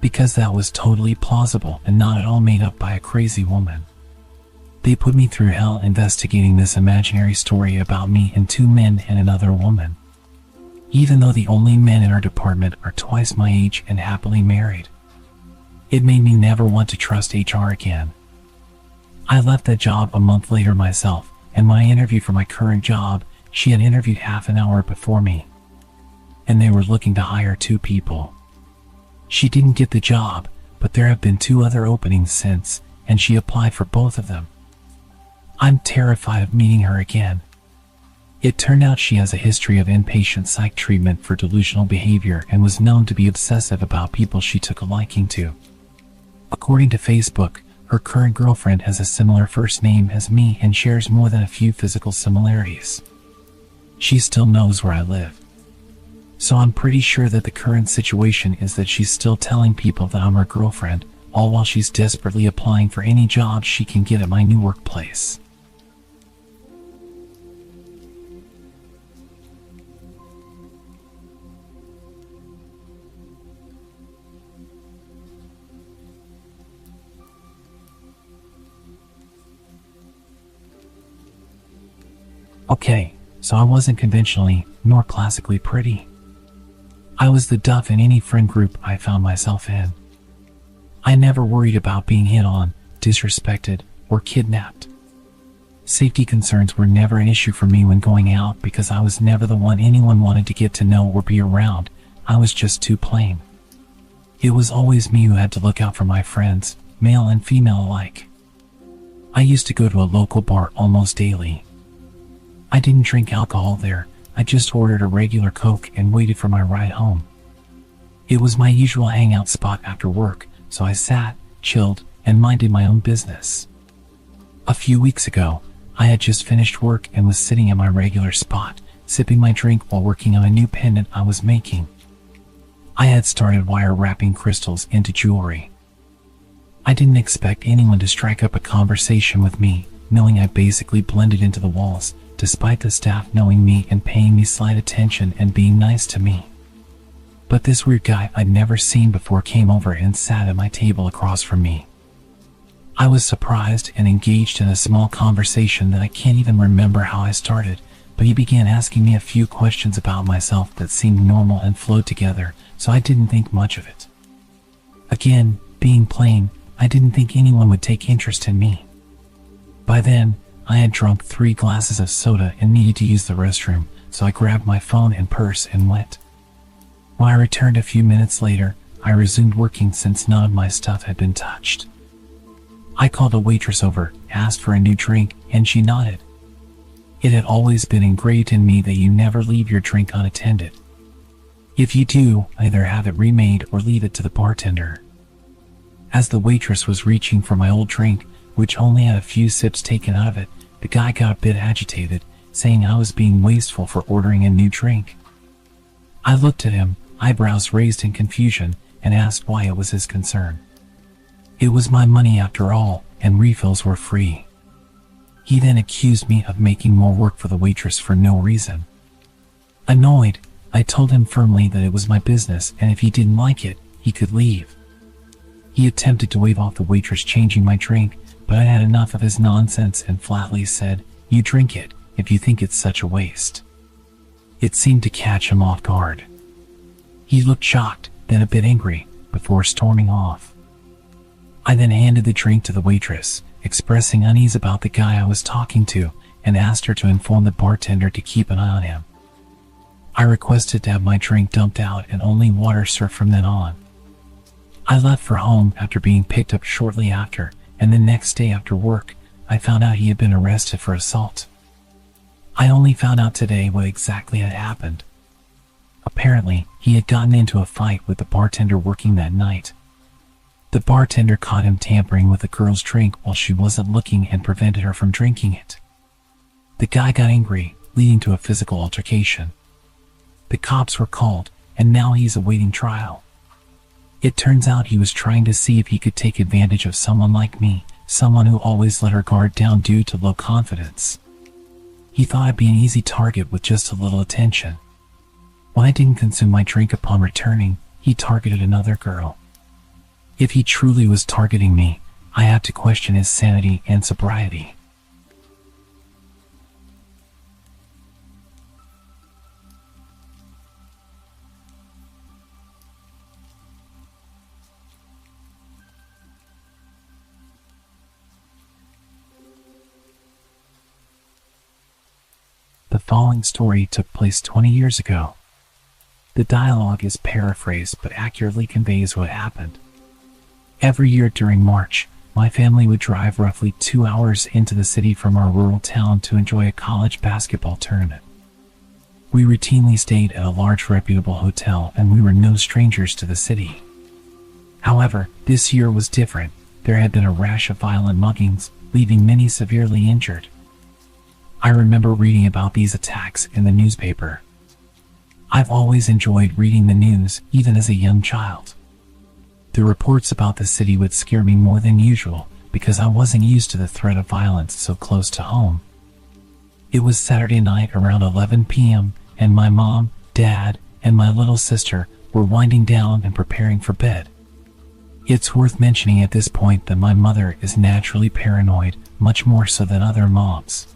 because that was totally plausible and not at all made up by a crazy woman. They put me through hell investigating this imaginary story about me and 2 men and another woman, even though the only men in our department are twice my age and happily married. It made me never want to trust HR again. I left that job a month later myself, and when I interviewed for my current job, she had interviewed half an hour before me, and they were looking to hire 2 people. She didn't get the job, but there have been 2 other openings since, and she applied for both of them. I'm terrified of meeting her again. It turned out she has a history of inpatient psych treatment for delusional behavior and was known to be obsessive about people she took a liking to. According to Facebook, her current girlfriend has a similar first name as me and shares more than a few physical similarities. She still knows where I live. So I'm pretty sure that the current situation is that she's still telling people that I'm her girlfriend, all while she's desperately applying for any job she can get at my new workplace. Okay, so I wasn't conventionally nor classically pretty. I was the duff in any friend group I found myself in. I never worried about being hit on, disrespected, or kidnapped. Safety concerns were never an issue for me when going out because I was never the one anyone wanted to get to know or be around. I was just too plain. It was always me who had to look out for my friends, male and female alike. I used to go to a local bar almost daily. I didn't drink alcohol there, I just ordered a regular Coke and waited for my ride home. It was my usual hangout spot after work, so I sat, chilled, and minded my own business. A few weeks ago, I had just finished work and was sitting at my regular spot, sipping my drink while working on a new pendant I was making. I had started wire wrapping crystals into jewelry. I didn't expect anyone to strike up a conversation with me, knowing I basically blended into the walls, despite the staff knowing me and paying me slight attention and being nice to me. But this weird guy I'd never seen before came over and sat at my table across from me. I was surprised and engaged in a small conversation that I can't even remember how I started, but he began asking me a few questions about myself that seemed normal and flowed together, so I didn't think much of it. Again, being plain, I didn't think anyone would take interest in me. By then, I had drunk 3 glasses of soda and needed to use the restroom, so I grabbed my phone and purse and went. When I returned a few minutes later, I resumed working since none of my stuff had been touched. I called a waitress over, asked for a new drink, and she nodded. It had always been engraved in me that you never leave your drink unattended. If you do, either have it remade or leave it to the bartender. As the waitress was reaching for my old drink, which only had a few sips taken out of it, the guy got a bit agitated, saying I was being wasteful for ordering a new drink. I looked at him, eyebrows raised in confusion, and asked why it was his concern. It was my money after all, and refills were free. He then accused me of making more work for the waitress for no reason. Annoyed, I told him firmly that it was my business and if he didn't like it, he could leave. He attempted to wave off the waitress changing my drink, but I had enough of his nonsense and flatly said, "You drink it, if you think it's such a waste." It seemed to catch him off guard. He looked shocked, then a bit angry, before storming off. I then handed the drink to the waitress, expressing unease about the guy I was talking to, and asked her to inform the bartender to keep an eye on him. I requested to have my drink dumped out and only water served from then on. I left for home after being picked up shortly after, and the next day after work, I found out he had been arrested for assault. I only found out today what exactly had happened. Apparently, he had gotten into a fight with the bartender working that night. The bartender caught him tampering with a girl's drink while she wasn't looking and prevented her from drinking it. The guy got angry, leading to a physical altercation. The cops were called, and now he's awaiting trial. It turns out he was trying to see if he could take advantage of someone like me, someone who always let her guard down due to low confidence. He thought I'd be an easy target with just a little attention. When I didn't consume my drink upon returning, he targeted another girl. If he truly was targeting me, I had to question his sanity and sobriety. The following story took place 20 years ago. The dialogue is paraphrased but accurately conveys what happened. Every year during March, my family would drive roughly 2 hours into the city from our rural town to enjoy a college basketball tournament. We routinely stayed at a large reputable hotel and we were no strangers to the city. However, this year was different. There had been a rash of violent muggings, leaving many severely injured. I remember reading about these attacks in the newspaper. I've always enjoyed reading the news, even as a young child. The reports about the city would scare me more than usual because I wasn't used to the threat of violence so close to home. It was Saturday night around 11 p.m. and my mom, dad, and my little sister were winding down and preparing for bed. It's worth mentioning at this point that my mother is naturally paranoid, much more so than other moms.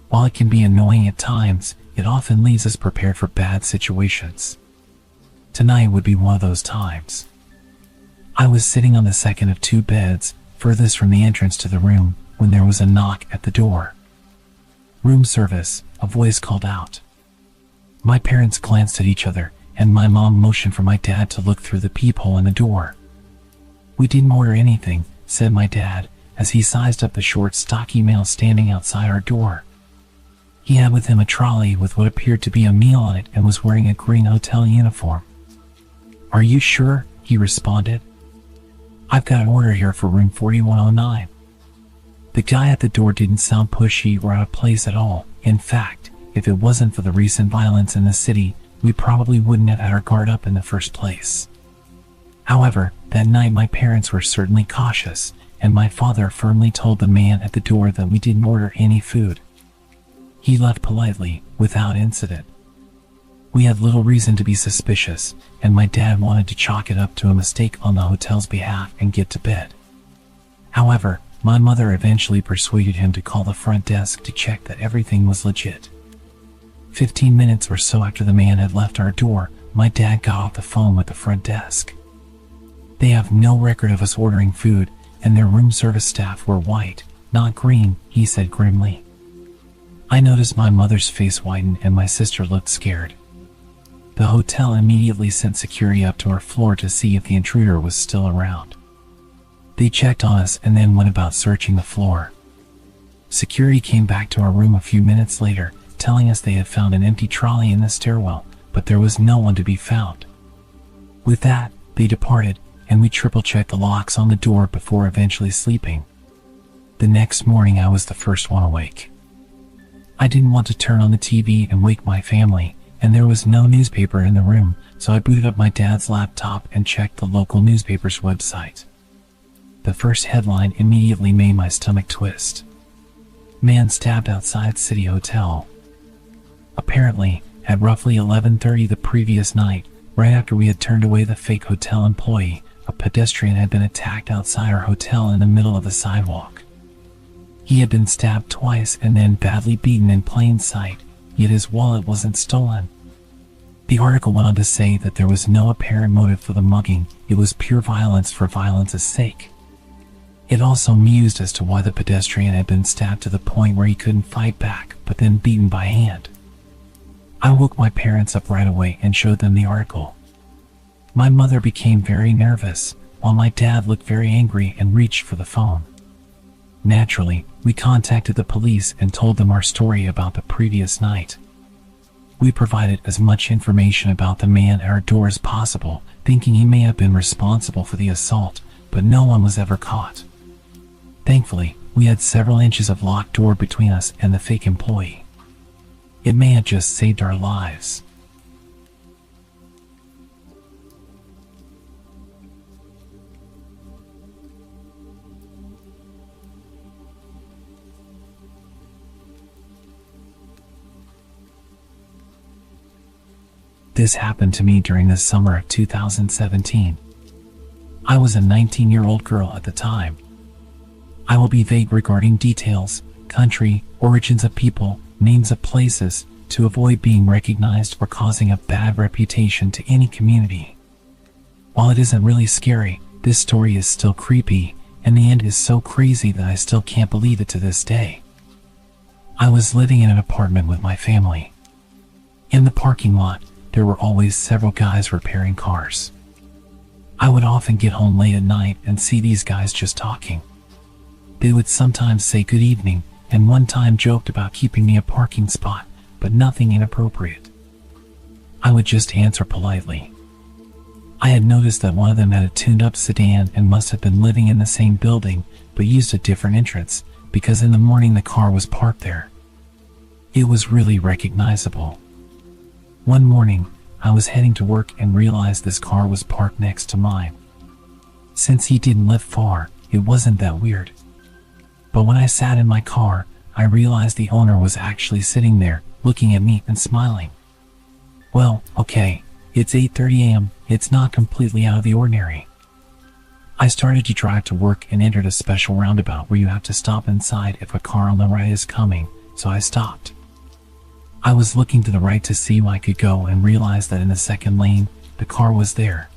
While it can be annoying at times, it often leaves us prepared for bad situations. Tonight would be one of those times. I was sitting on the second of 2 beds, furthest from the entrance to the room, when there was a knock at the door. "Room service," a voice called out. My parents glanced at each other, and my mom motioned for my dad to look through the peephole in the door. "We didn't order anything," said my dad, as he sized up the short, stocky male standing outside our door. He had with him a trolley with what appeared to be a meal on it and was wearing a green hotel uniform. "Are you sure?" he responded. "I've got an order here for room 4109. The guy at the door didn't sound pushy or out of place at all. In fact, if it wasn't for the recent violence in the city, we probably wouldn't have had our guard up in the first place. However, that night my parents were certainly cautious, and my father firmly told the man at the door that we didn't order any food. He left politely, without incident. We had little reason to be suspicious, and my dad wanted to chalk it up to a mistake on the hotel's behalf and get to bed. However, my mother eventually persuaded him to call the front desk to check that everything was legit. 15 minutes or so after the man had left our door, my dad got off the phone with the front desk. They have no record of us ordering food, and their room service staff were white, not green, he said grimly. I noticed my mother's face whiten and my sister looked scared. The hotel immediately sent security up to our floor to see if the intruder was still around. They checked on us and then went about searching the floor. Security came back to our room a few minutes later, telling us they had found an empty trolley in the stairwell, but there was no one to be found. With that, they departed, and we triple-checked the locks on the door before eventually sleeping. The next morning I was the first one awake. I didn't want to turn on the TV and wake my family, and there was no newspaper in the room, so I booted up my dad's laptop and checked the local newspaper's website. The first headline immediately made my stomach twist. Man stabbed outside City Hotel. Apparently, at roughly 11:30 the previous night, right after we had turned away the fake hotel employee, a pedestrian had been attacked outside our hotel in the middle of the sidewalk. He had been stabbed twice and then badly beaten in plain sight, yet his wallet wasn't stolen. The article went on to say that there was no apparent motive for the mugging, it was pure violence for violence's sake. It also mused as to why the pedestrian had been stabbed to the point where he couldn't fight back, but then beaten by hand. I woke my parents up right away and showed them the article. My mother became very nervous, while my dad looked very angry and reached for the phone. Naturally, we contacted the police and told them our story about the previous night. We provided as much information about the man at our door as possible, thinking he may have been responsible for the assault, but no one was ever caught. Thankfully, we had several inches of locked door between us and the fake employee. It may have just saved our lives. This happened to me during the summer of 2017. I was a 19-year-old girl at the time. I will be vague regarding details, country, origins of people, names of places, to avoid being recognized or causing a bad reputation to any community. While it isn't really scary, this story is still creepy, and the end is so crazy that I still can't believe it to this day. I was living in an apartment with my family. In the parking lot, there were always several guys repairing cars. I would often get home late at night and see these guys just talking. They would sometimes say good evening, and one time joked about keeping me a parking spot, but nothing inappropriate. I would just answer politely. I had noticed that one of them had a tuned-up sedan and must have been living in the same building, but used a different entrance, because in the morning the car was parked there. It was really recognizable. One morning, I was heading to work and realized this car was parked next to mine. Since he didn't live far, it wasn't that weird. But when I sat in my car, I realized the owner was actually sitting there, looking at me and smiling. Well, okay, it's 8:30 a.m., it's not completely out of the ordinary. I started to drive to work and entered a special roundabout where you have to stop inside if a car on the right is coming, so I stopped. I was looking to the right to see where I could go and realized that in the second lane, the car was there.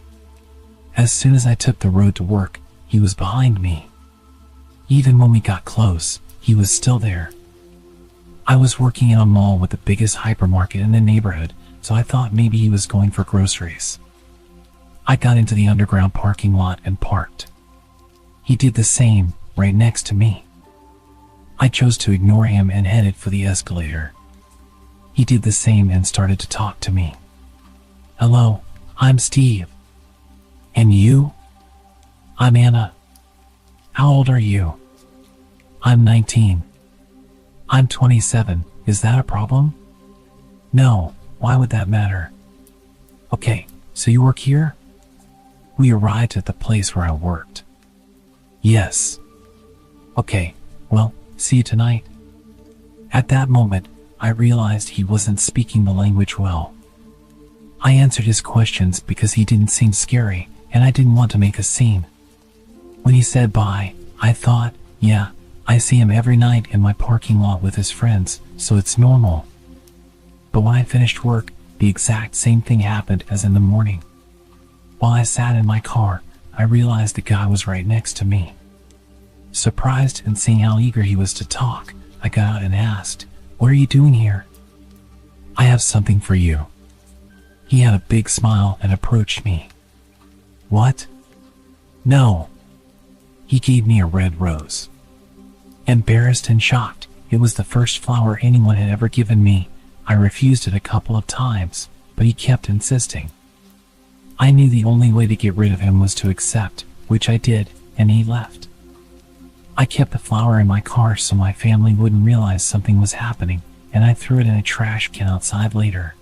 As soon as I took the road to work, he was behind me. Even when we got close, he was still there. I was working in a mall with the biggest hypermarket in the neighborhood, so I thought maybe he was going for groceries. I got into the underground parking lot and parked. He did the same, right next to me. I chose to ignore him and headed for the escalator. He did the same and started to talk to me. Hello, I'm Steve. And you? I'm Anna. How old are you? I'm 19. I'm 27. Is that a problem? No, why would that matter? Okay, so you work here? We arrived at the place where I worked. Yes. Okay, well, see you tonight. At that moment, I realized he wasn't speaking the language well. I answered his questions because he didn't seem scary, and I didn't want to make a scene. When he said bye, I thought, yeah, I see him every night in my parking lot with his friends, so it's normal. But when I finished work, the exact same thing happened as in the morning. While I sat in my car, I realized the guy was right next to me. Surprised and seeing how eager he was to talk, I got out and asked, "What are you doing here?" "I have something for you." He had a big smile and approached me. "What?" "No." He gave me a red rose. Embarrassed and shocked, it was the first flower anyone had ever given me. I refused it a couple of times, but he kept insisting. I knew the only way to get rid of him was to accept, which I did, and he left. I kept the flower in my car so my family wouldn't realize something was happening, and I threw it in a trash can outside later.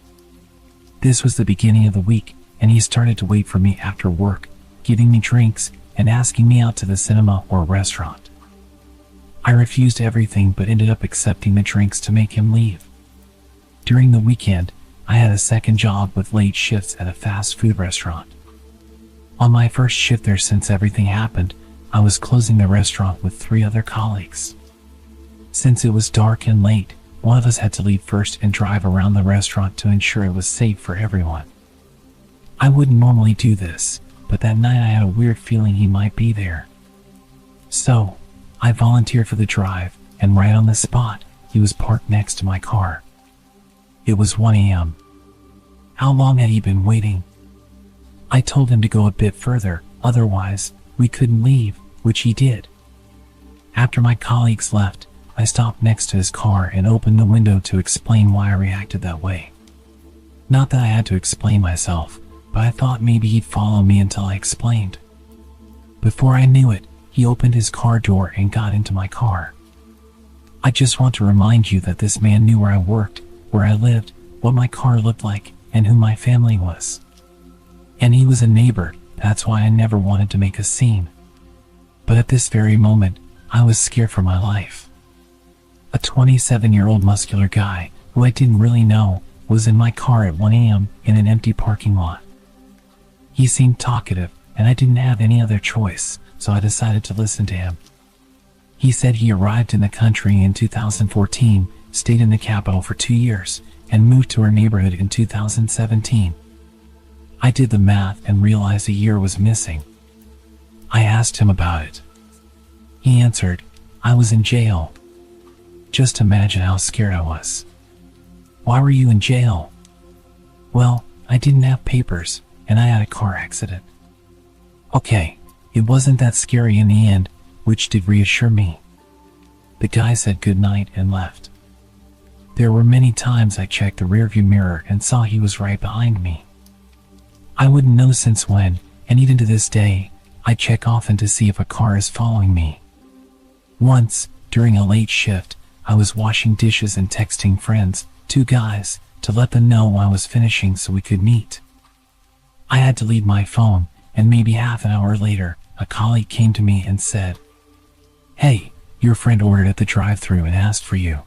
This was the beginning of the week, and he started to wait for me after work, giving me drinks and asking me out to the cinema or restaurant. I refused everything but ended up accepting the drinks to make him leave. During the weekend, I had a second job with late shifts at a fast food restaurant. On my first shift there, since everything happened, I was closing the restaurant with 3 other colleagues. Since it was dark and late, one of us had to leave first and drive around the restaurant to ensure it was safe for everyone. I wouldn't normally do this, but that night I had a weird feeling he might be there. So, I volunteered for the drive, and right on the spot, he was parked next to my car. It was 1 a.m. How long had he been waiting? I told him to go a bit further, otherwise, we couldn't leave, which he did. After my colleagues left, I stopped next to his car and opened the window to explain why I reacted that way. Not that I had to explain myself, but I thought maybe he'd follow me until I explained. Before I knew it, he opened his car door and got into my car. I just want to remind you that this man knew where I worked, where I lived, what my car looked like, and who my family was. And he was a neighbor, that's why I never wanted to make a scene. But at this very moment, I was scared for my life. A 27-year-old muscular guy, who I didn't really know, was in my car at 1 a.m. in an empty parking lot. He seemed talkative, and I didn't have any other choice, so I decided to listen to him. He said he arrived in the country in 2014, stayed in the capital for 2 years, and moved to our neighborhood in 2017. I did the math and realized a year was missing. I asked him about it. He answered, "I was in jail." Just imagine how scared I was. "Why were you in jail?" "Well, I didn't have papers, and I had a car accident." Okay, it wasn't that scary in the end, which did reassure me. The guy said goodnight and left. There were many times I checked the rearview mirror and saw he was right behind me. I wouldn't know since when, and even to this day, I check often to see if a car is following me. Once, during a late shift, I was washing dishes and texting friends, 2 guys, to let them know I was finishing so we could meet. I had to leave my phone, and maybe half an hour later, a colleague came to me and said, "Hey, your friend ordered at the drive-thru and asked for you."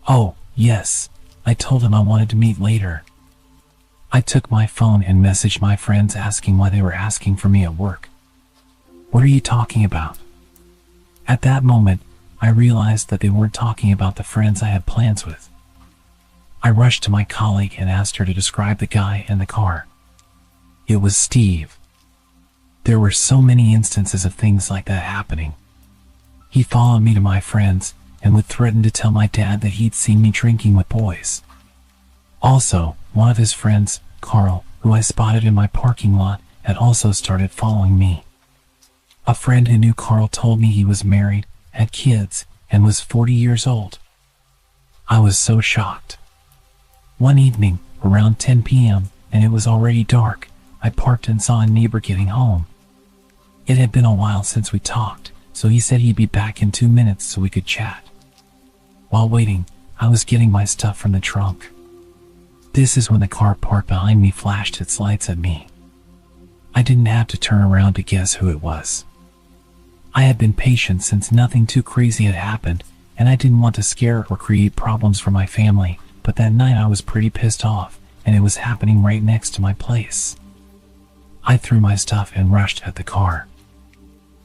"Oh, yes," I told him I wanted to meet later. I took my phone and messaged my friends asking why they were asking for me at work. "What are you talking about?" At that moment, I realized that they weren't talking about the friends I had plans with. I rushed to my colleague and asked her to describe the guy and the car. It was Steve. There were so many instances of things like that happening. He followed me to my friends and would threaten to tell my dad that he'd seen me drinking with boys. Also, one of his friends, Carl, who I spotted in my parking lot, had also started following me. A friend who knew Carl told me he was married, had kids, and was 40 years old. I was so shocked. One evening, around 10 p.m., and it was already dark, I parked and saw a neighbor getting home. It had been a while since we talked, so he said he'd be back in 2 minutes so we could chat. While waiting, I was getting my stuff from the trunk. This is when the car parked behind me flashed its lights at me. I didn't have to turn around to guess who it was. I had been patient since nothing too crazy had happened, and I didn't want to scare or create problems for my family, but that night I was pretty pissed off, and it was happening right next to my place. I threw my stuff and rushed at the car.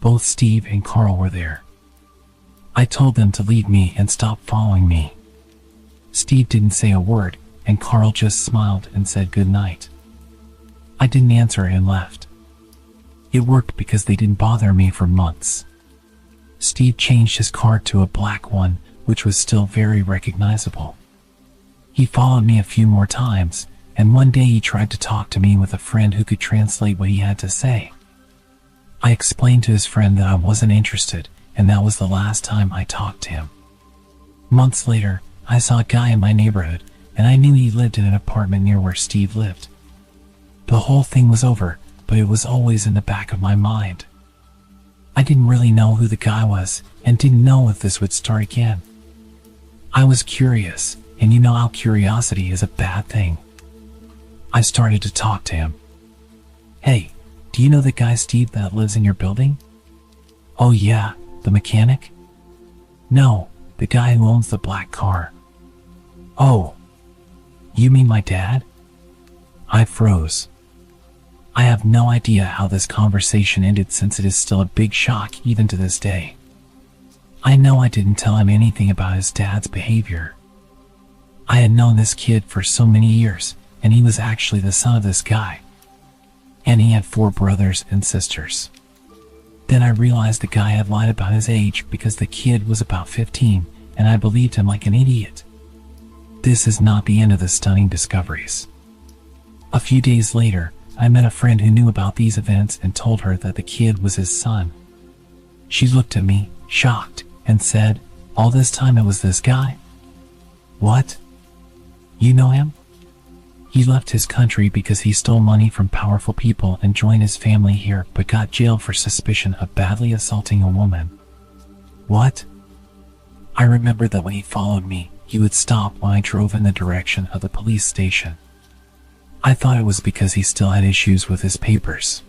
Both Steve and Carl were there. I told them to leave me and stop following me. Steve didn't say a word, and Carl just smiled and said good night. I didn't answer and left. It worked because they didn't bother me for months. Steve changed his car to a black one, which was still very recognizable. He followed me a few more times, and one day he tried to talk to me with a friend who could translate what he had to say. I explained to his friend that I wasn't interested, and that was the last time I talked to him. Months later, I saw a guy in my neighborhood, and I knew he lived in an apartment near where Steve lived. The whole thing was over, but it was always in the back of my mind. I didn't really know who the guy was, and didn't know if this would start again. I was curious, and you know how curiosity is a bad thing. I started to talk to him. "Hey, do you know the guy Steve that lives in your building?" "Oh yeah, the mechanic?" "No, the guy who owns the black car." "Oh, you mean my dad?" I froze. I have no idea how this conversation ended since it is still a big shock even to this day. I know I didn't tell him anything about his dad's behavior. I had known this kid for so many years, and he was actually the son of this guy. And he had 4 brothers and sisters. Then I realized the guy had lied about his age because the kid was about 15, and I believed him like an idiot. This is not the end of the stunning discoveries. A few days later, I met a friend who knew about these events and told her that the kid was his son. She looked at me, shocked, and said, "All this time it was this guy? What? You know him? He left his country because he stole money from powerful people and joined his family here, but got jailed for suspicion of badly assaulting a woman." What? I remember that when he followed me, he would stop when I drove in the direction of the police station. I thought it was because he still had issues with his papers.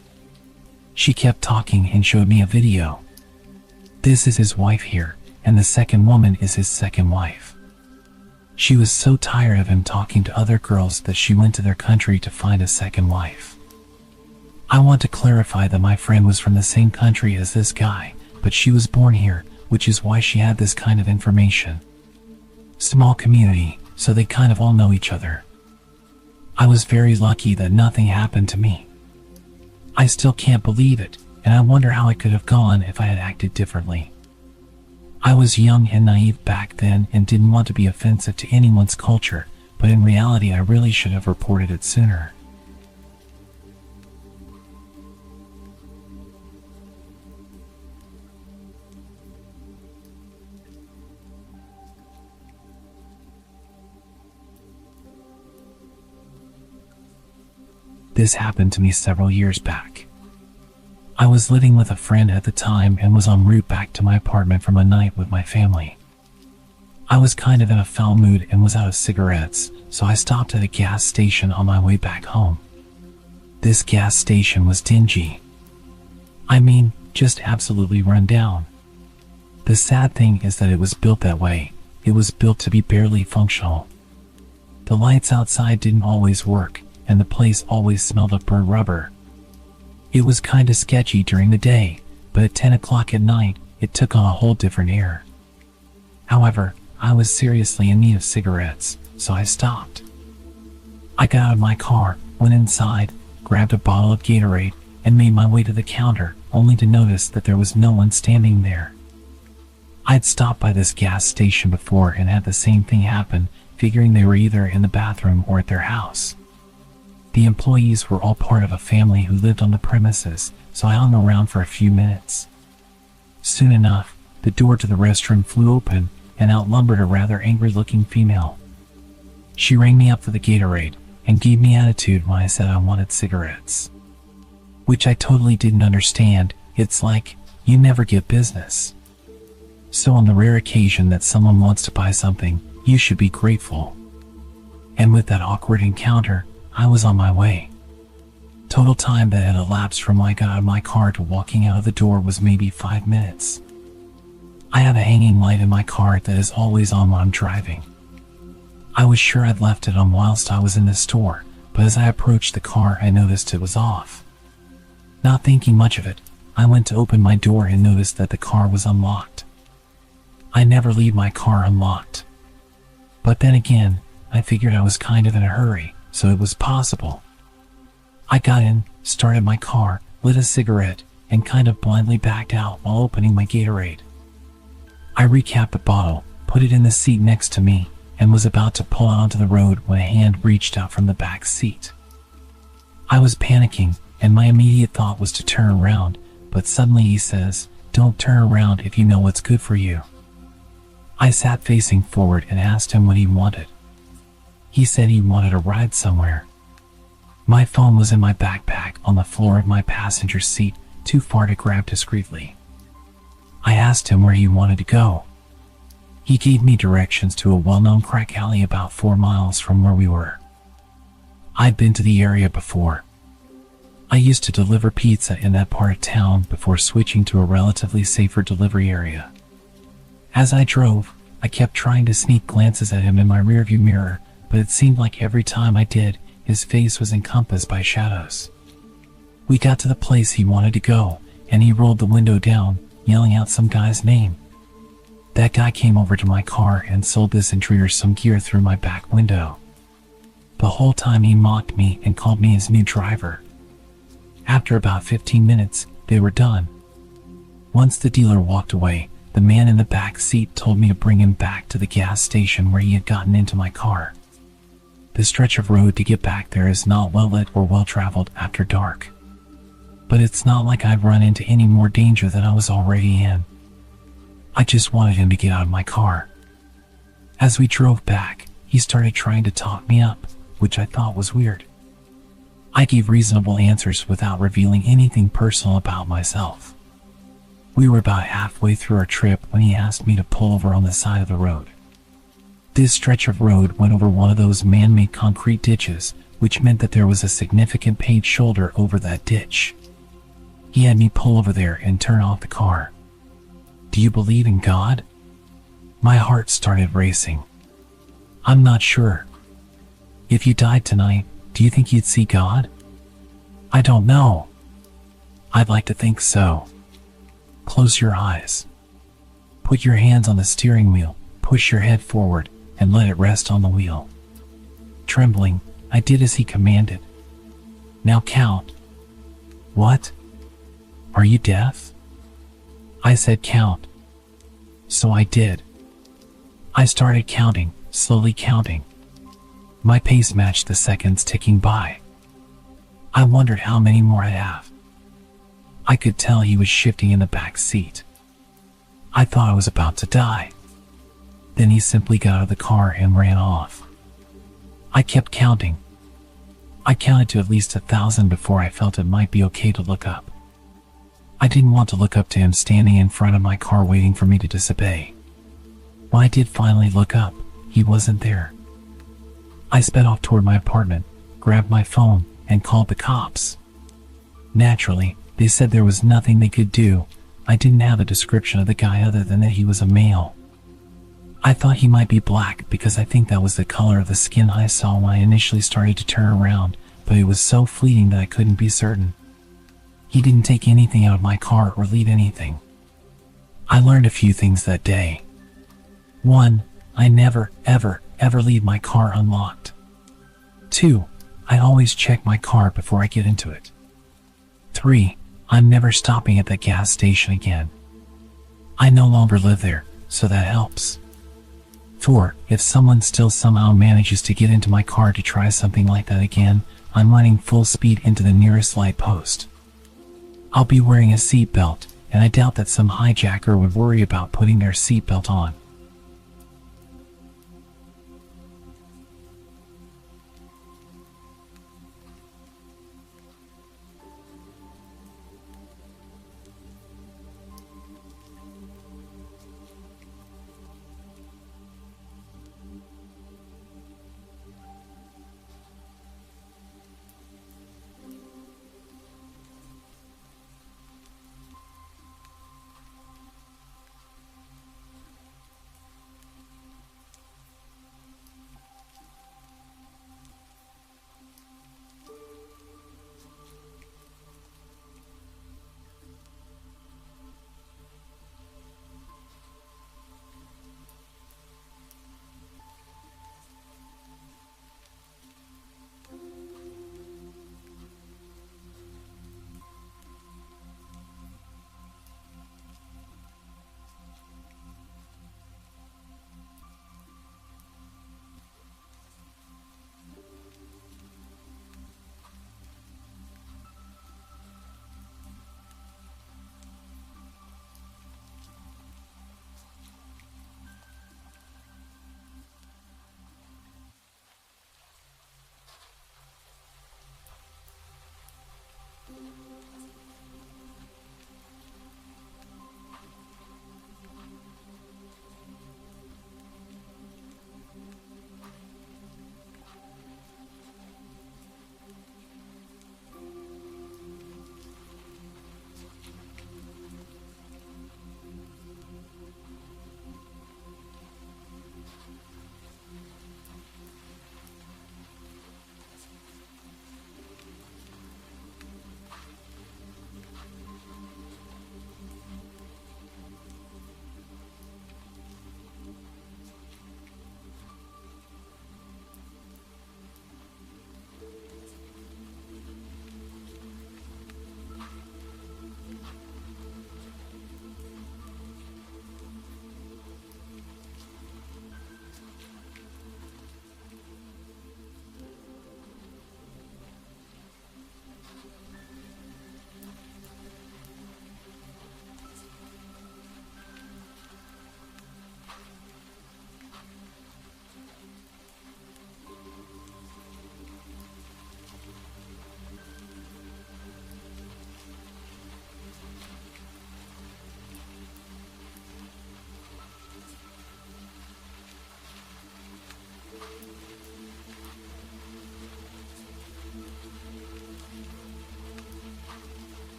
She kept talking and showed me a video. This is his wife here, and the second woman is his second wife. She was so tired of him talking to other girls that she went to their country to find a second wife. I want to clarify that my friend was from the same country as this guy, but she was born here, which is why she had this kind of information. Small community, so they kind of all know each other. I was very lucky that nothing happened to me. I still can't believe it, and I wonder how it could have gone if I had acted differently. I was young and naive back then and didn't want to be offensive to anyone's culture, but in reality I really should have reported it sooner. This happened to me several years back. I was living with a friend at the time and was en route back to my apartment from a night with my family. I was kind of in a foul mood and was out of cigarettes, so I stopped at a gas station on my way back home. This gas station was dingy. I mean, just absolutely run down. The sad thing is that it was built that way. It was built to be barely functional. The lights outside didn't always work, and the place always smelled of burnt rubber. It was kinda sketchy during the day, but at 10 o'clock at night, it took on a whole different air. However, I was seriously in need of cigarettes, so I stopped. I got out of my car, went inside, grabbed a bottle of Gatorade, and made my way to the counter, only to notice that there was no one standing there. I'd stopped by this gas station before and had the same thing happen, figuring they were either in the bathroom or at their house. The employees were all part of a family who lived on the premises, so I hung around for a few minutes. Soon enough, the door to the restroom flew open, and out lumbered a rather angry-looking female. She rang me up for the Gatorade, and gave me attitude when I said I wanted cigarettes. Which I totally didn't understand. It's like, you never get business. So on the rare occasion that someone wants to buy something, you should be grateful. And with that awkward encounter, I was on my way. Total time that had elapsed from when I got out of my car to walking out of the door was maybe 5 minutes. I have a hanging light in my car that is always on when I'm driving. I was sure I'd left it on whilst I was in the store, but as I approached the car I noticed it was off. Not thinking much of it, I went to open my door and noticed that the car was unlocked. I never leave my car unlocked. But then again, I figured I was kind of in a hurry, so it was possible. I got in, started my car, lit a cigarette, and kind of blindly backed out while opening my Gatorade. I recapped the bottle, put it in the seat next to me, and was about to pull out onto the road when a hand reached out from the back seat. I was panicking, and my immediate thought was to turn around, but suddenly he says, "Don't turn around if you know what's good for you." I sat facing forward and asked him what he wanted. He said he wanted a ride somewhere. My phone was in my backpack on the floor of my passenger seat, too far to grab discreetly. I asked him where he wanted to go. He gave me directions to a well-known crack alley about 4 miles from where we were. I'd been to the area before. I used to deliver pizza in that part of town before switching to a relatively safer delivery area. As I drove, I kept trying to sneak glances at him in my rearview mirror, but it seemed like every time I did, his face was encompassed by shadows. We got to the place he wanted to go, and he rolled the window down, yelling out some guy's name. That guy came over to my car and sold this intruder some gear through my back window. The whole time he mocked me and called me his new driver. After about 15 minutes, they were done. Once the dealer walked away, the man in the back seat told me to bring him back to the gas station where he had gotten into my car. The stretch of road to get back there is not well lit or well traveled after dark. But it's not like I'd run into any more danger than I was already in. I just wanted him to get out of my car. As we drove back, he started trying to talk me up, which I thought was weird. I gave reasonable answers without revealing anything personal about myself. We were about halfway through our trip when he asked me to pull over on the side of the road. This stretch of road went over one of those man-made concrete ditches, which meant that there was a significant paved shoulder over that ditch. He had me pull over there and turn off the car. Do you believe in God? My heart started racing. I'm not sure. If you died tonight, do you think you'd see God? I don't know. I'd like to think so. Close your eyes. Put your hands on the steering wheel, push your head forward, and let it rest on the wheel. Trembling, I did as he commanded. Now count. What? Are you deaf? I said count. So I did. I started counting, slowly counting. My pace matched the seconds ticking by. I wondered how many more I'd have. I could tell he was shifting in the back seat. I thought I was about to die. Then he simply got out of the car and ran off. I kept counting. I counted to at least 1,000 before I felt it might be okay to look up. I didn't want to look up to him standing in front of my car waiting for me to disobey. When I did finally look up, he wasn't there. I sped off toward my apartment, grabbed my phone, and called the cops. Naturally, they said there was nothing they could do. I didn't have a description of the guy other than that he was a male. I thought he might be black because I think that was the color of the skin I saw when I initially started to turn around, but it was so fleeting that I couldn't be certain. He didn't take anything out of my car or leave anything. I learned a few things that day. 1. I never, ever leave my car unlocked. 2. I always check my car before I get into it. 3. I'm never stopping at the gas station again. I no longer live there, so that helps. 4. If someone still somehow manages to get into my car to try something like that again, I'm running full speed into the nearest light post. I'll be wearing a seatbelt, and I doubt that some hijacker would worry about putting their seatbelt on.